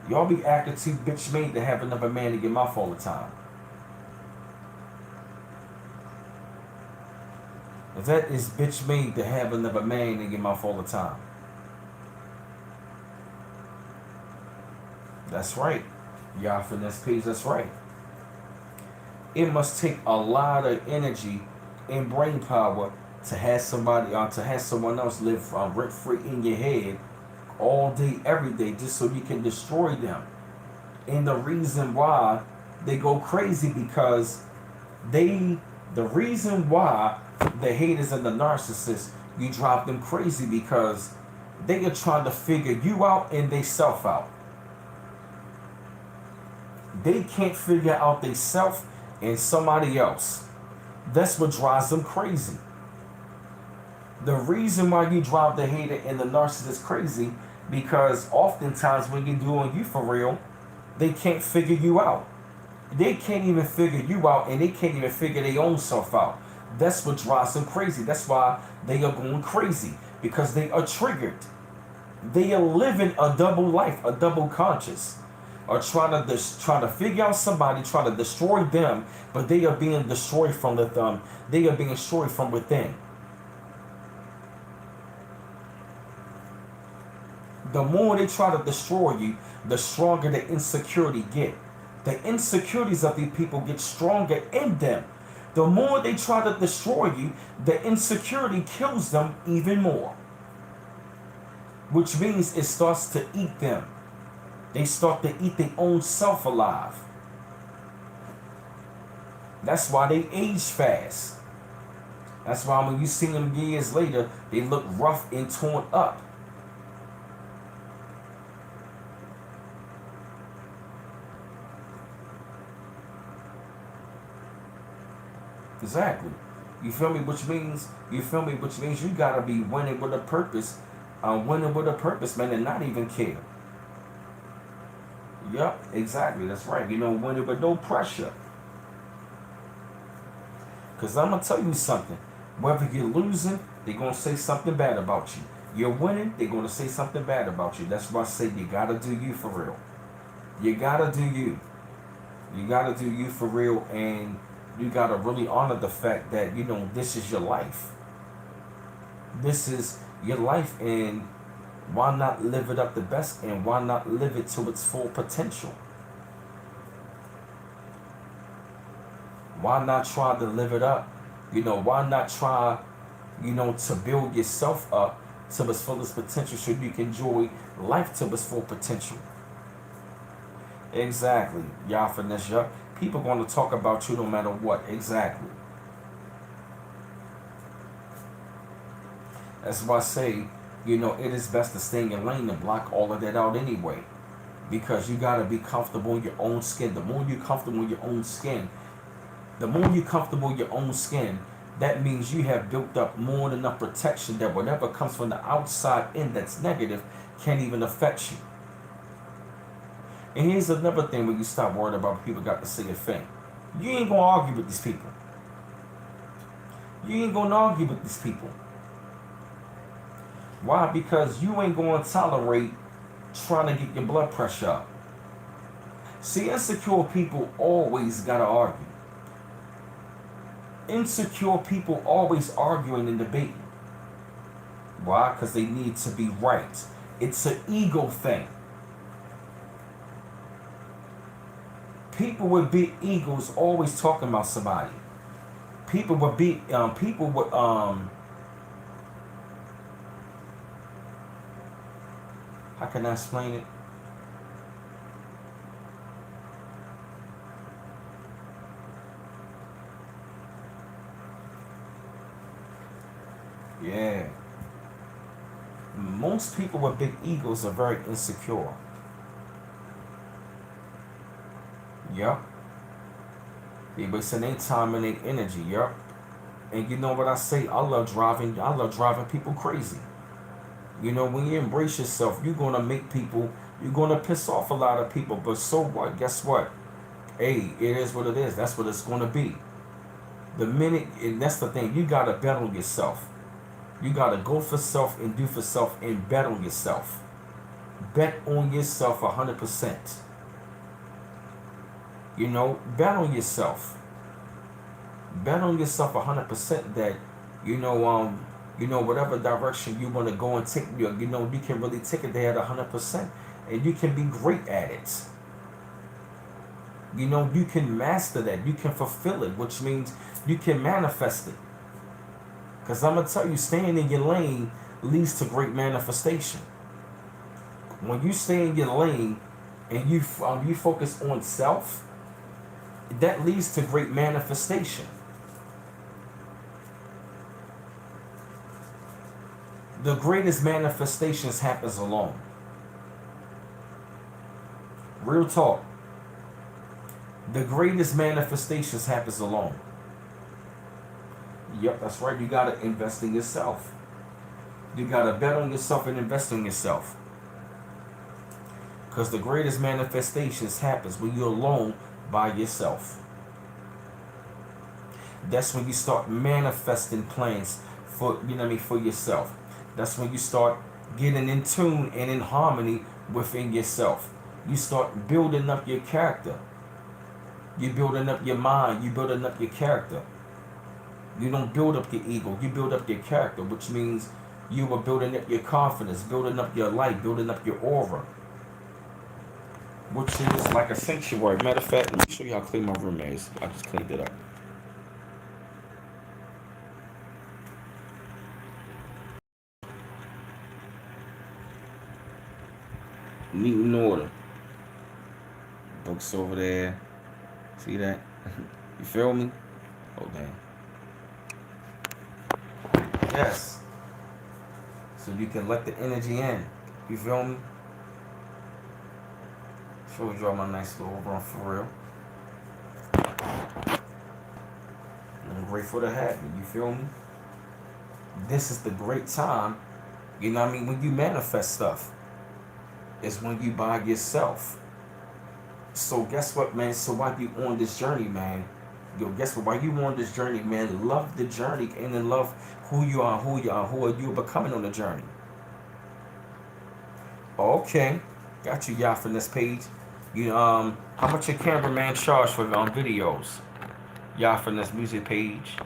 Y'all be acting too bitch made to have another man in your mouth all the time. That is bitch made to have another man in your mouth all the time. That's right. Y'all finesse page, that's right. It must take a lot of energy and brain power to have someone else live rent free in your head all day, every day, just so you can destroy them. And the reason why they go crazy, because the reason why the haters and the narcissists, you drive them crazy, because they are trying to figure you out and they self out. They can't figure out they self and somebody else. That's what drives them crazy. The reason why you drive the hater and the narcissist crazy, because oftentimes when you're doing you for real, they can't figure you out. They can't even figure you out, and they can't even figure their own self out. That's what drives them crazy. That's why they are going crazy, because they are triggered. They are living a double life, a double conscious, or trying to figure out somebody, trying to destroy them, but they are being destroyed from the They are being destroyed from within. The more they try to destroy you, the stronger the insecurity get. The insecurities of these people get stronger in them. The more they try to destroy you, the insecurity kills them even more. Which means it starts to eat them. They start to eat their own self alive. That's why they age fast. That's why when you see them years later, they look rough and torn up. Exactly. You feel me? Which means you gotta be winning with a purpose. Winning with a purpose, man, and not even care. Yep, exactly. That's right. Winning with no pressure. Because I'm going to tell you something. Whether you're losing, they're going to say something bad about you. You're winning, they're going to say something bad about you. That's why I say you got to do you for real. You got to do you. You got to do you for real. And you got to really honor the fact that, this is your life. This is your life. And why not live it up the best? And why not live it to its full potential? Why not try to live it up? Why not try, to build yourself up to its fullest potential so you can enjoy life to its full potential? Exactly. Y'all finesse up. People going to talk about you no matter what. Exactly. That's why I say, it is best to stay in your lane and block all of that out anyway. Because you got to be comfortable in your own skin. The more you're comfortable in your own skin, that means you have built up more than enough protection that whatever comes from the outside in that's negative can't even affect you. And here's another thing when you stop worrying about what people got to say a thing. You ain't going to argue with these people. Why? Because you ain't going to tolerate trying to get your blood pressure up. See, insecure people always got to argue. Insecure people always arguing and debating. Why? Because they need to be right. It's an ego thing. People with big egos always talking about somebody. People with how can I explain it? Yeah. Most people with big egos are very insecure. Yup. They wasting their time and their energy. Yup. And you know what I say? I love driving people crazy. When you embrace yourself, you're gonna piss off a lot of people. But so what? Guess what? Hey, it is what it is. That's what it's gonna be. And that's the thing, you gotta bet on yourself. You gotta go for self and do for self and bet on yourself. Bet on yourself 100%. Bet on yourself. Bet on yourself 100% that whatever direction you want to go and take, you can really take it there at 100%, and you can be great at it. You can master that. You can fulfill it, which means you can manifest it. Because I'm going to tell you, staying in your lane leads to great manifestation. When you stay in your lane and you focus on self, that leads to great manifestation. The greatest manifestations happens alone. Real talk. The greatest manifestations happens alone. Yep, that's right. You got to invest in yourself. You got to bet on yourself and invest in yourself. Because the greatest manifestations happens when you're alone by yourself. That's when you start manifesting plans for yourself. That's when you start getting in tune and in harmony within yourself. You start building up your character. You're building up your mind. You're building up your character. You don't build up your ego. You build up your character, which means you are building up your confidence, building up your light, building up your aura. which is like a sanctuary. Matter of fact, let me show you how clean my room is. I just cleaned it up. Neat in order. Books over there. See that? You feel me? Oh damn. Yes. So you can let the energy in. You feel me? Showed y'all my nice little run for real. I'm grateful to have you. You feel me? This is the great time. You know what I mean? When you manifest stuff, is when you buy yourself. So guess what, man? So while you on this journey, man, yo, guess what? While you on this journey, man, love the journey and then love who are you becoming on the journey. Okay, got you, y'all, from this page. You how much your cameraman charge for videos? Y'all from this music page.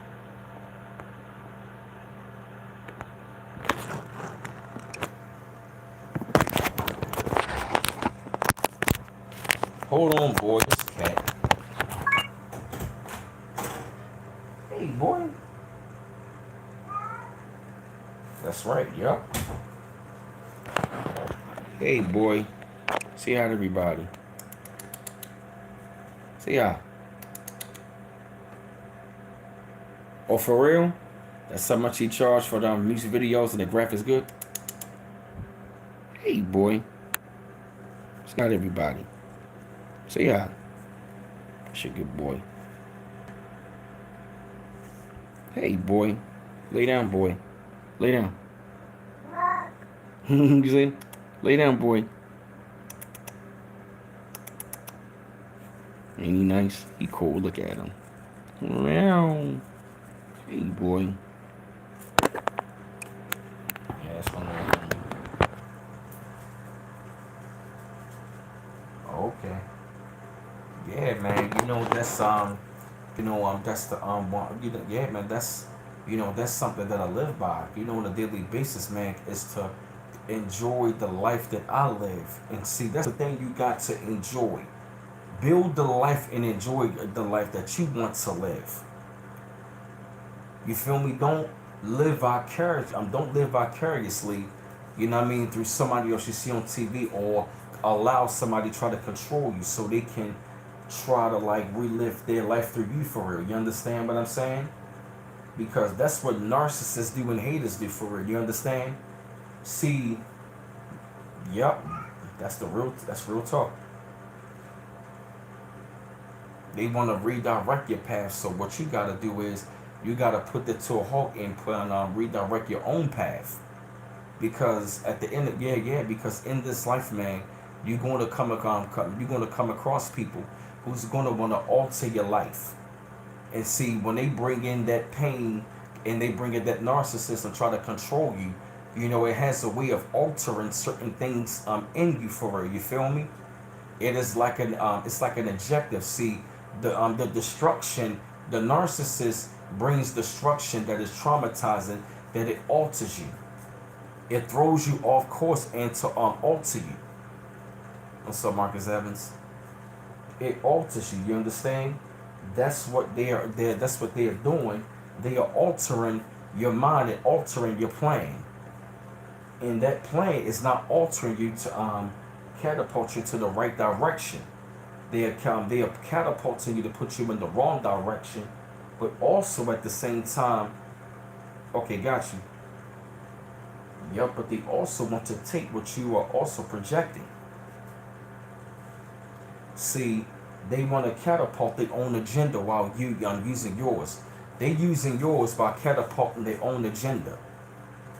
Hold on, boy. This cat. Hey, boy. That's right. Yup. Hey, boy. Say hi to everybody. Say hi. Oh, for real? That's how much he charged for the music videos and the graphics good? Hey, boy. It's not everybody. Say hi. That's a good boy. Hey, boy. Lay down, boy. Lay down. You see? Lay down, boy. Ain't he nice? He cool. Look at him. Meow. Hey, boy. Yeah, that's one of them. Okay. Yeah, man. That's the yeah, man. That's something that I live by. On a daily basis, man, is to enjoy the life that I live. And see, that's the thing you got to enjoy. Build the life and enjoy the life that you want to live. You feel me? Don't live vicariously, through somebody else you see on TV, or allow somebody to try to control you so they can try to like relive their life through you for real. You understand what I'm saying? Because that's what narcissists do and haters do for real. You understand? See, yep, that's real talk. They want to redirect your path. So what you got to do is you got to put that to a halt and redirect your own path. Because at the end of because in this life, man, you're going to come across people who's going to want to alter your life. And see, when they bring in that pain and they bring in that narcissist and try to control you, it has a way of altering certain things in you for real. You feel me? It is like it's like an objective. See, the destruction, the narcissist brings destruction that is traumatizing, that it alters you. It throws you off course and to alter you. What's up, Marcus Evans? It alters you. You understand? That's what that's what they are doing. They are altering your mind and altering your plan. And that plan is not altering you to catapult you to the right direction. They are catapulting you to put you in the wrong direction, but also at the same time, okay, got you. Yep, but they also want to take what you are also projecting. See, they want to catapult their own agenda while you using yours. They using yours by catapulting their own agenda.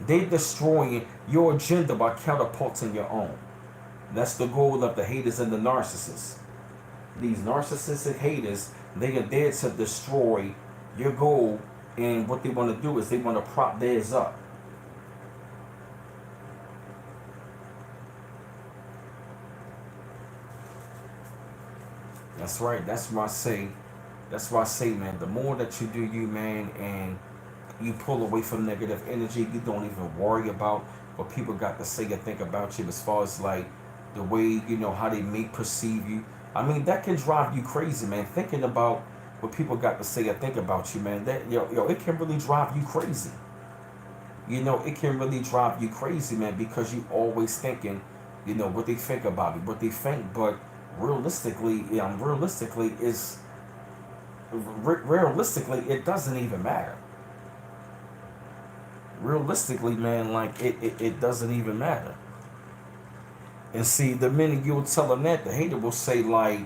They destroying your agenda by catapulting your own. That's the goal of the haters and the narcissists. These narcissistic haters, they are there to destroy your goal, and what they want to do is they want to prop theirs up. That's right. That's why I say, man, the more that you do you, man, and you pull away from negative energy, you don't even worry about what people got to say or think about you as far as like the way, how they may perceive you. I mean, that can drive you crazy, man. Thinking about what people got to say or think about you, man. That it can really drive you crazy. It can really drive you crazy, man, because you always thinking, what they think about you, what they think. But realistically, realistically, it doesn't even matter. Realistically, man, like it doesn't even matter. And see, the minute you'll tell them that, the hater will say like,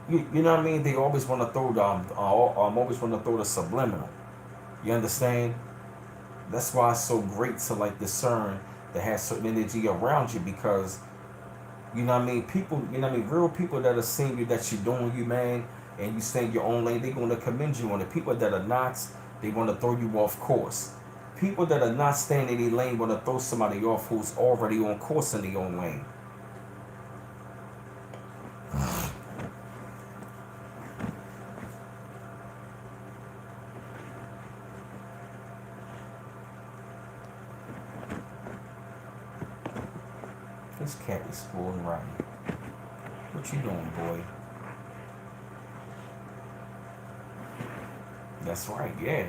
you know what I mean? They always want to throw the always want to throw the subliminal. You understand? That's why it's so great to like discern that has certain energy around you, because you know what I mean. People, real people that are seeing you, that you're doing you, man, and you stay in your own lane, they're going to commend you on it. People that are not, they want to throw you off course. People that are not staying in their lane want to throw somebody off who's already on course in their own lane. This cat is spoiling rotten. What you doing, boy? That's right, yeah.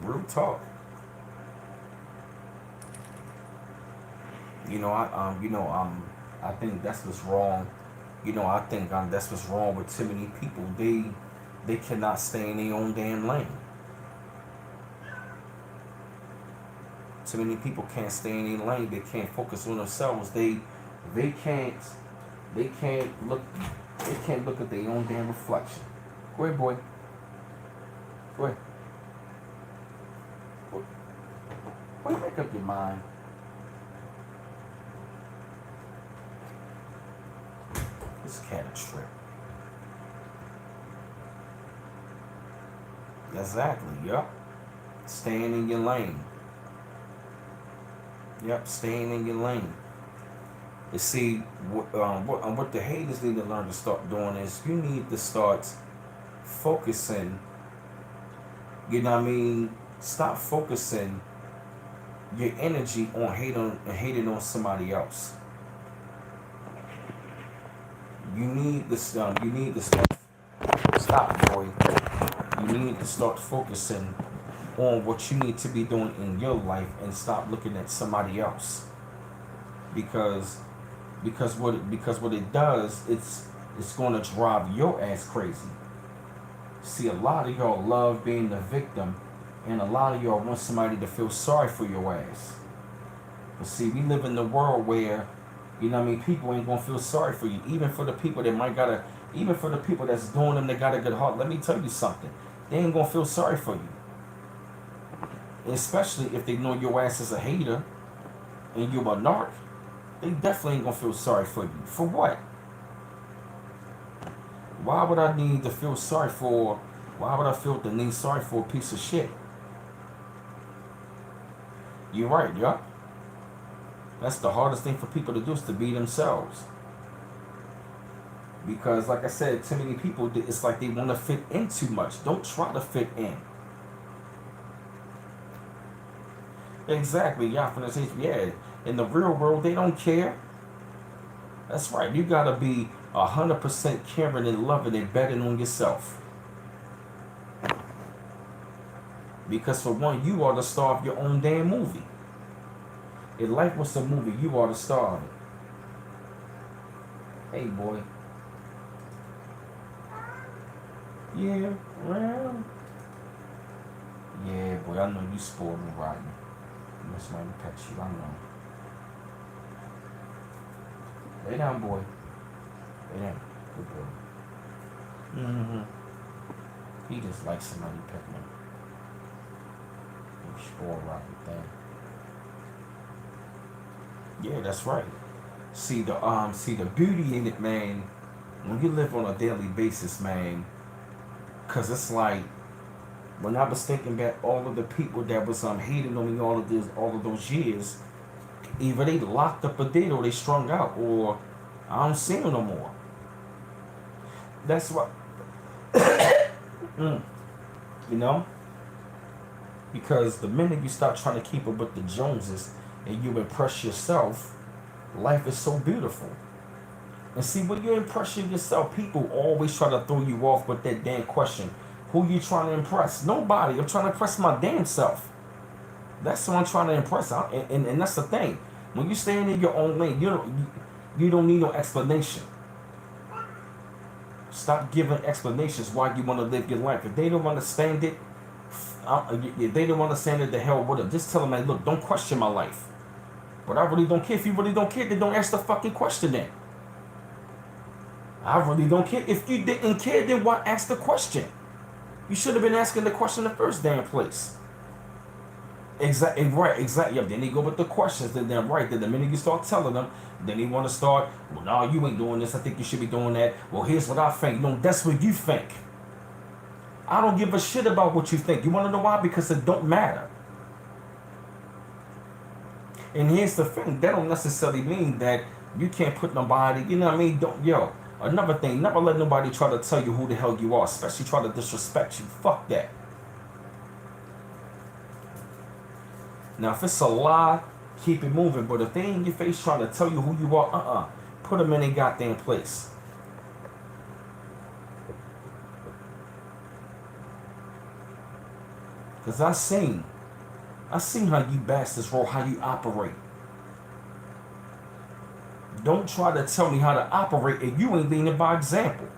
Real talk. I think that's what's wrong. I think that's what's wrong with too many people. They cannot stay in their own damn lane. Too many people can't stay in their lane. They can't focus on themselves. They can't they can't look they can't look at their own damn reflection. Go ahead, boy. Go ahead. Boy, make up your mind. This cat a trip. Exactly, yup. Staying in your lane. Yep, staying in your lane. You see, what the haters need to learn to start doing is you need to start focusing. You know what I mean? Stop focusing your energy on hating on somebody else. You need to you need to stop, boy. You need to start focusing on what you need to be doing in your life and stop looking at somebody else. Because what it does, it's going to drive your ass crazy. See, a lot of y'all love being the victim, and a lot of y'all want somebody to feel sorry for your ass. But see, we live in the world where, people ain't gonna feel sorry for you. Even for the people that even for the people that's doing them, they got a good heart. Let me tell you something. They ain't gonna feel sorry for you. Especially if they know your ass is a hater and you're a narc. They definitely ain't gonna feel sorry for you. For what? Why would I need to feel sorry for? Why would I feel the need sorry for a piece of shit? You're right, yeah. That's the hardest thing for people to do, is to be themselves. Because, like I said, too many people, it's like they want to fit in too much. Don't try to fit in. Exactly, yeah. Yeah. In the real world, they don't care. That's right. You gotta be 100% caring and loving and betting on yourself. Because for one, you are the star of your own damn movie. If life was a movie, you are the star of it. Hey, boy. Yeah, well. Yeah, boy, I know you spoiled me rotten. You must let me pet you, I know. Lay down, boy. Lay down. Good boy. Mm-hmm. He just likes somebody petting him. You spoiled rotten thing. Yeah, that's right. See the beauty in it, man. When you live on a daily basis, man, cause it's like when I was thinking back, all of the people that was hating on me all of those years, either they locked up or dead, or they strung out, or I don't see them no more. That's what, you know, because the minute you start trying to keep up with the Joneses and you impress yourself, life is so beautiful. And see, when you impressing yourself, people always try to throw you off with that damn question. Who you trying to impress? Nobody. I'm trying to impress my damn self. That's who I'm trying to impress. And that's the thing. When you stand in your own lane, you don't need no explanation. Stop giving explanations why you want to live your life. If they don't understand it, if they don't understand it, the hell with them. Just tell them, like, look, don't question my life. But I really don't care. If you really don't care, then don't ask the fucking question then. I really don't care. If you didn't care, then why ask the question? You should have been asking the question in the first damn place. Exactly, right, exactly. Yeah, then they go with the questions, then they're right. Then the minute you start telling them, then they want to start, well, no, you ain't doing this. I think you should be doing that. Well, here's what I think. No, that's what you think. I don't give a shit about what you think. You want to know why? Because it don't matter. And here's the thing. That don't necessarily mean that you can't put nobody, you know what I mean? Another thing, never let nobody try to tell you who the hell you are, especially try to disrespect you. Fuck that. Now, if it's a lie, keep it moving. But if they in your face trying to tell you who you are, put them in a goddamn place. Because I seen how you bastards roll, how you operate. Don't try to tell me how to operate if you ain't leading by example.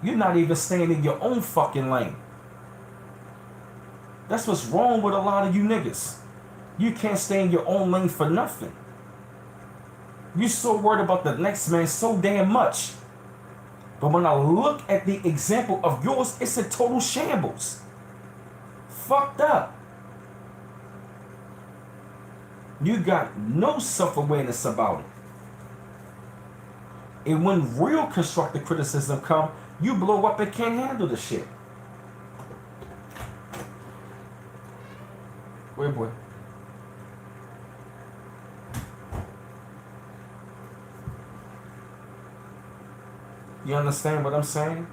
You're not even staying in your own fucking lane. That's what's wrong with a lot of you niggas. You can't stay in your own lane for nothing. You're so worried about the next man so damn much. But when I look at the example of yours, it's a total shambles. Fucked up. You got no self-awareness about it. And when real constructive criticism come, you blow up and can't handle the shit. Wait, boy. You understand what I'm saying?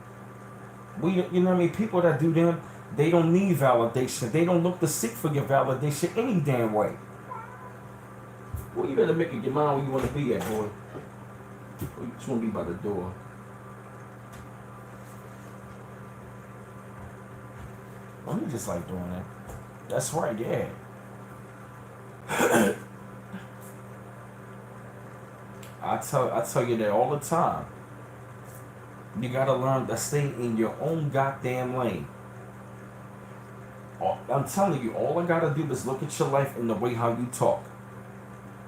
You know what I mean? People that do them, they don't need validation. They don't look to seek for your validation any damn way. Well, you better make up your mind where you want to be at, boy. You just want to be by the door. Well, you just like doing that. That's right, yeah. I tell you that all the time. You gotta learn to stay in your own goddamn lane. I'm telling you, all I gotta do is look at your life in the way how you talk.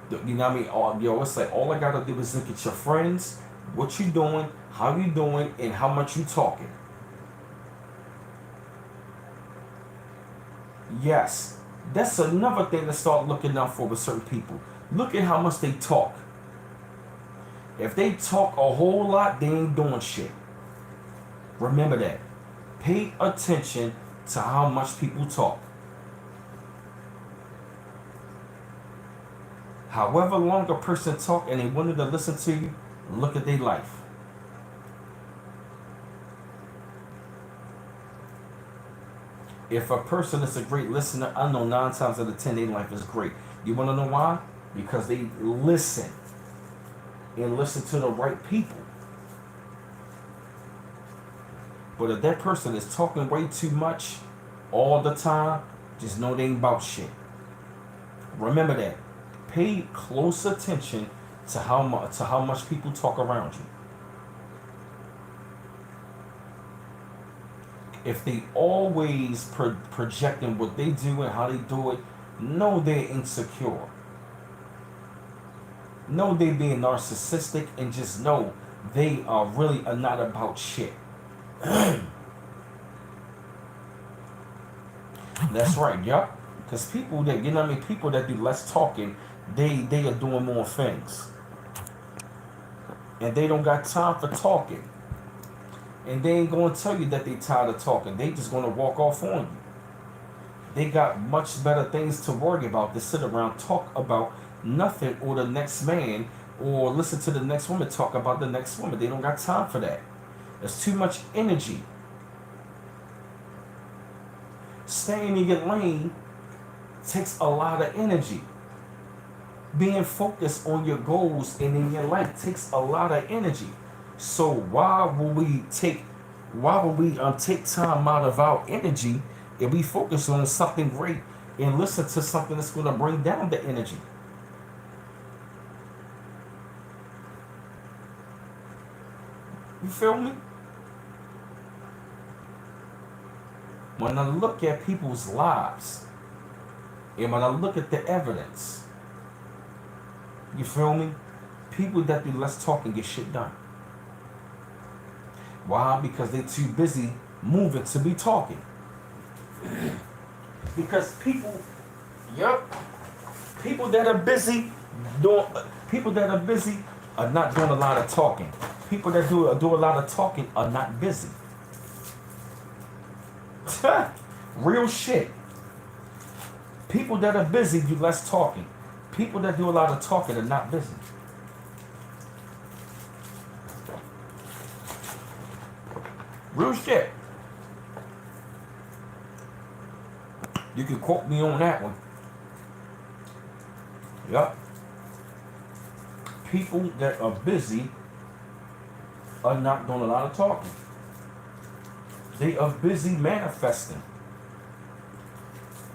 You know what I mean? It's like all I gotta do is look at your friends, what you doing, how you doing, and how much you talking. Yes, that's another thing to start looking out for with certain people. Look at how much they talk. If they talk a whole lot, they ain't doing shit. Remember that. Pay attention to how much people talk. However long a person talk and they wanted to listen to you, look at their life. If a person is a great listener, I know 9 times out of 10 their life is great. You want to know why? Because they listen. And listen to the right people. But if that person is talking way too much all the time, just know they ain't about shit. Remember that. Pay close attention to how much people talk around you. If they always projecting what they do and how they do it, know they're insecure. Know they being narcissistic, and just know they are really not about shit. That's right, yup. Because people that, you know what I mean, people that do less talking, they are doing more things. And they don't got time for talking. And they ain't going to tell you that they tired of talking. They just going to walk off on you. They got much better things to worry about than sit around talk about nothing or the next man, or listen to the next woman talk about the next woman. They don't got time for that. There's too much energy. Staying in your lane takes a lot of energy. Being focused on your goals and in your life takes a lot of energy. So why will we take time out of our energy and we focus on something great and listen to something that's going to bring down the energy? You feel me? When I look at people's lives and when I look at the evidence, you feel me? People that do less talking get shit done. Why? Because they're too busy moving to be talking. Because yup, people that are busy doing, people that are busy are not doing a lot of talking. People that do a lot of talking are not busy. Real shit. People that are busy do less talking. People that do a lot of talking are not busy. Real shit. You can quote me on that one. Yup. People that are busy are not doing a lot of talking. They are busy manifesting.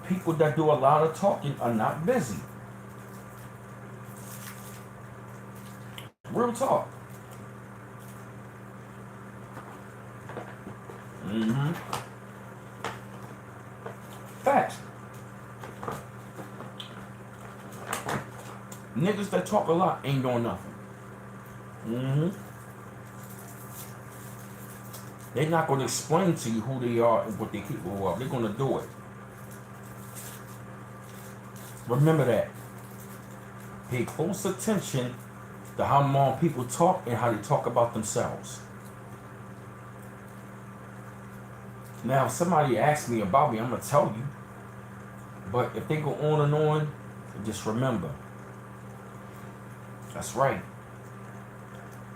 People that do a lot of talking are not busy. Real talk. Mm-hmm. Facts. Niggas that talk a lot ain't doing nothing. Mm-hmm. They're not going to explain to you who they are and what they're capable of. They're going to do it. Remember that. Pay close attention to how long people talk and how they talk about themselves. Now, if somebody asks me about me, I'm going to tell you. But if they go on and on, just remember. That's right.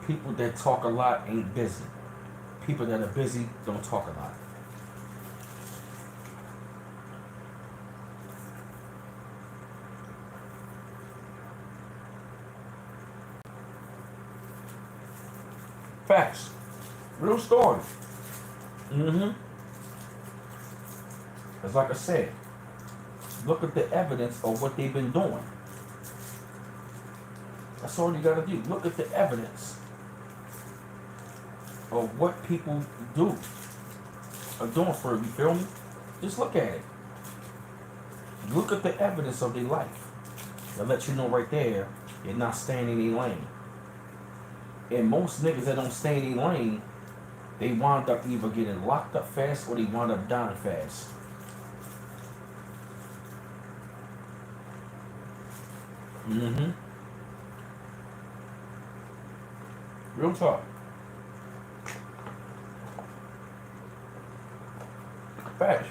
People that talk a lot ain't busy. People that are busy don't talk a lot. Facts. Real story. Mm-hmm. It's like I said, look at the evidence of what they've been doing. That's all you gotta do. Look at the evidence of what people are doing for you, feel me? Just look at it. Look at the evidence of their life. They'll let you know right there, they're not staying in their lane. And most niggas that don't stay in their lane, they wind up either getting locked up fast or they wind up dying fast. Mm-hmm. Real talk. Facts.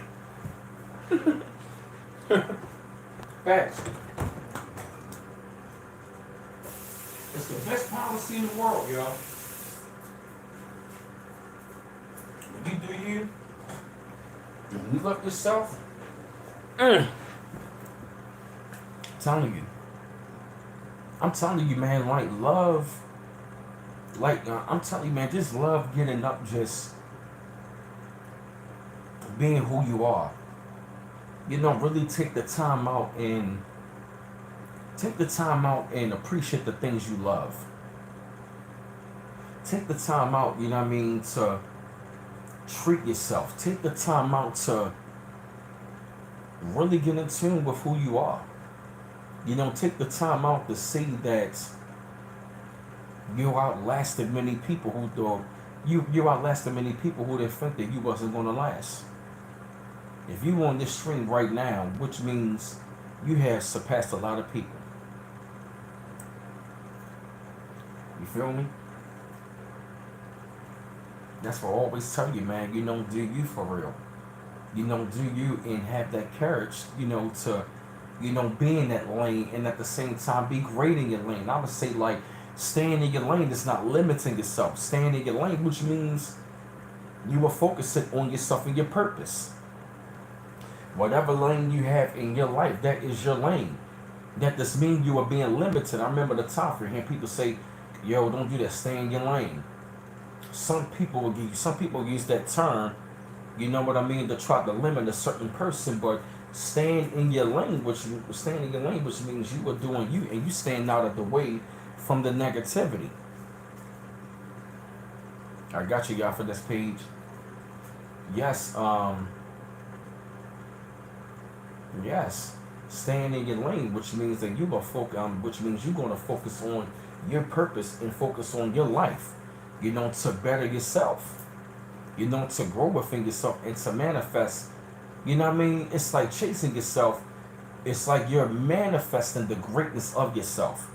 Facts. It's the best policy in the world, y'all. You do you. You love yourself. I'm telling you, man, like love, I'm telling you, man, just love getting up, just being who you are. You know, really take the time out and appreciate the things you love. Take the time out, you know what I mean, to treat yourself. Take the time out to really get in tune with who you are. You know, take the time out to see that you outlasted many people who thought you outlasted many people who didn't think that you wasn't gonna last. If you on this stream right now, which means you have surpassed a lot of people. You feel me? That's what I always tell you, man. You know, do you for real. You know, do you and have that courage, you know, to, you know, be in that lane and at the same time be great in your lane. I would say, like, staying in your lane is not limiting yourself. Staying in your lane, which means you are focusing on yourself and your purpose. Whatever lane you have in your life, that is your lane. That does mean you are being limited. I remember the time for hearing people say, "Yo, don't do that. Stay in your lane." Some people use that term, you know what I mean, to try to limit a certain person, but staying in your lane, which means you are doing you and you staying out of the way from the negativity. I got you, y'all, for this page. Yes, yes, staying in your lane, which means that which means you're gonna focus on your purpose and focus on your life. You know, to better yourself. You know, to grow within yourself and to manifest. You know what I mean? It's like chasing yourself. It's like you're manifesting the greatness of yourself.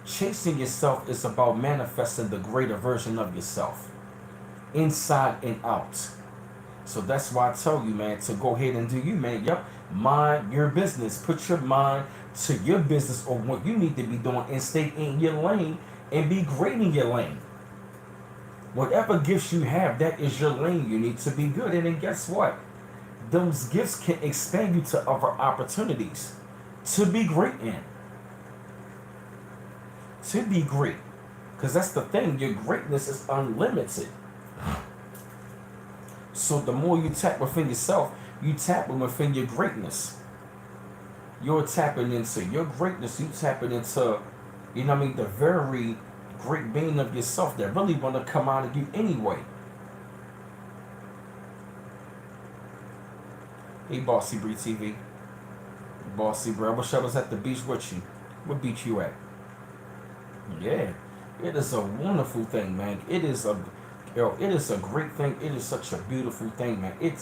Chasing yourself is about manifesting the greater version of yourself, inside and out. So that's why I tell you, man, to go ahead and do you, man. Yep, mind your business. Put your mind to your business or what you need to be doing and stay in your lane and be great in your lane. Whatever gifts you have, that is your lane. You need to be good. And then guess what? Those gifts can expand you to other opportunities to be great in. To be great. Because that's the thing. Your greatness is unlimited. So the more you tap within yourself, you tap within your greatness. You're tapping into your greatness. You tapping into, you know what I mean, the very great being of yourself that really want to come out of you anyway. Hey, Bossy Bree TV. Bossy Bree, I wish I was at the beach with you. What beach you at? Yeah. It is a wonderful thing, man. It is a great thing. It is such a beautiful thing, man. The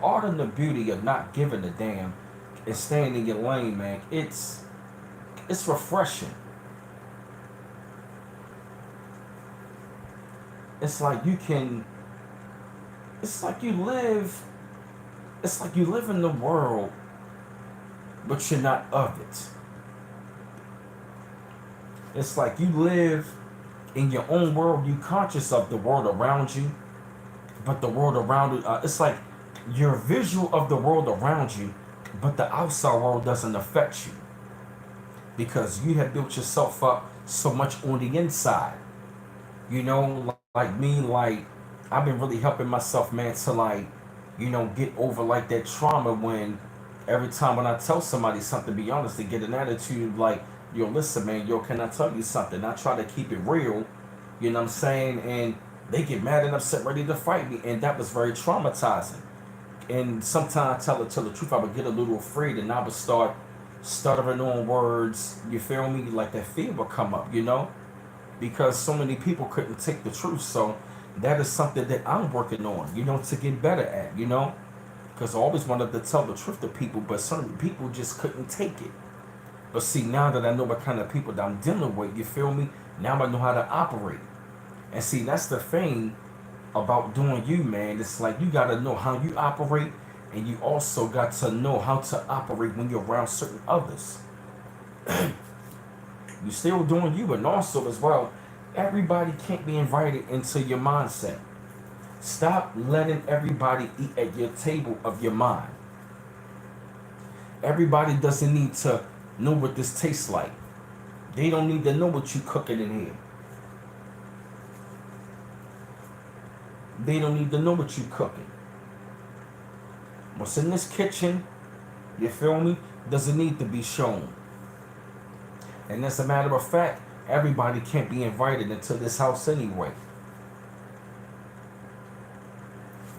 art and the beauty of not giving a damn and staying in your lane, man. It's refreshing. It's like you can. It's like you live. It's like you live in the world, but you're not of it. It's like you live in your own world. You conscious of the world around you, but the world around you. It's like you're visual of the world around you, but the outside world doesn't affect you because you have built yourself up so much on the inside. You know, like me, like I've been really helping myself, man, to like, get over like that trauma when every time when I tell somebody something, be honest, they get an attitude like, yo, listen, man, yo, can I tell you something? I try to keep it real, you know what I'm saying? And they get mad and upset, ready to fight me. And that was very traumatizing. And sometimes tell the truth, I would get a little afraid and I would start stuttering on words, you feel me? Like that fear would come up, because so many people couldn't take the truth. So that is something that I'm working on, to get better at, because I always wanted to tell the truth to people, but certain people just couldn't take it. But see, now that I know what kind of people that I'm dealing with, you feel me? Now I know how to operate. And see, that's the thing about doing you, man. It's like you got to know how you operate, and you also got to know how to operate when you're around certain others. You're still doing you, and also as well, everybody can't be invited into your mindset. Stop letting everybody eat at your table of your mind. Everybody doesn't need to know what this tastes like. They don't need to know what you cooking in here. They don't need to know what you cooking. What's in this kitchen, you feel me, doesn't need to be shown. And as a matter of fact, everybody can't be invited into this house anyway.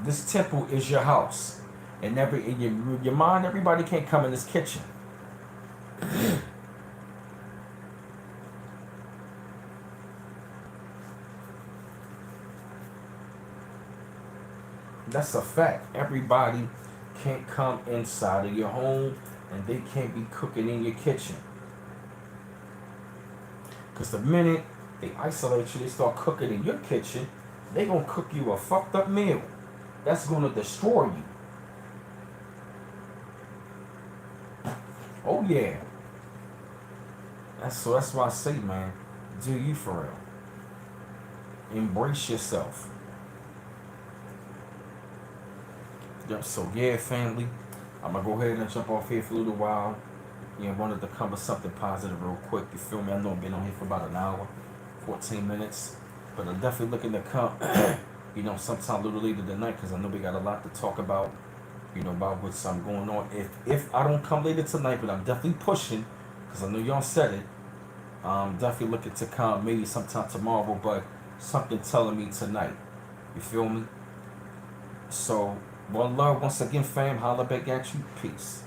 This temple is your house. And in your mind, everybody can't come in this kitchen. That's a fact. Everybody can't come inside of your home and they can't be cooking in your kitchen. Because the minute they isolate you, they start cooking in your kitchen, they going to cook you a fucked up meal. That's going to destroy you. Oh, yeah. That's why I say, man, do you for real. Embrace yourself. Yep, so yeah, family. I'm going to go ahead and jump off here for a little while. Yeah, wanted to come with something positive real quick. You feel me? I know I've been on here for about an hour, 14 minutes, but I'm definitely looking to come, sometime a little later tonight because I know we got a lot to talk about, about what's going on. If I don't come later tonight, but I'm definitely pushing because I know y'all said it. Definitely looking to come maybe sometime tomorrow, but something telling me tonight. You feel me? So, one love once again, fam. Holla back at you. Peace.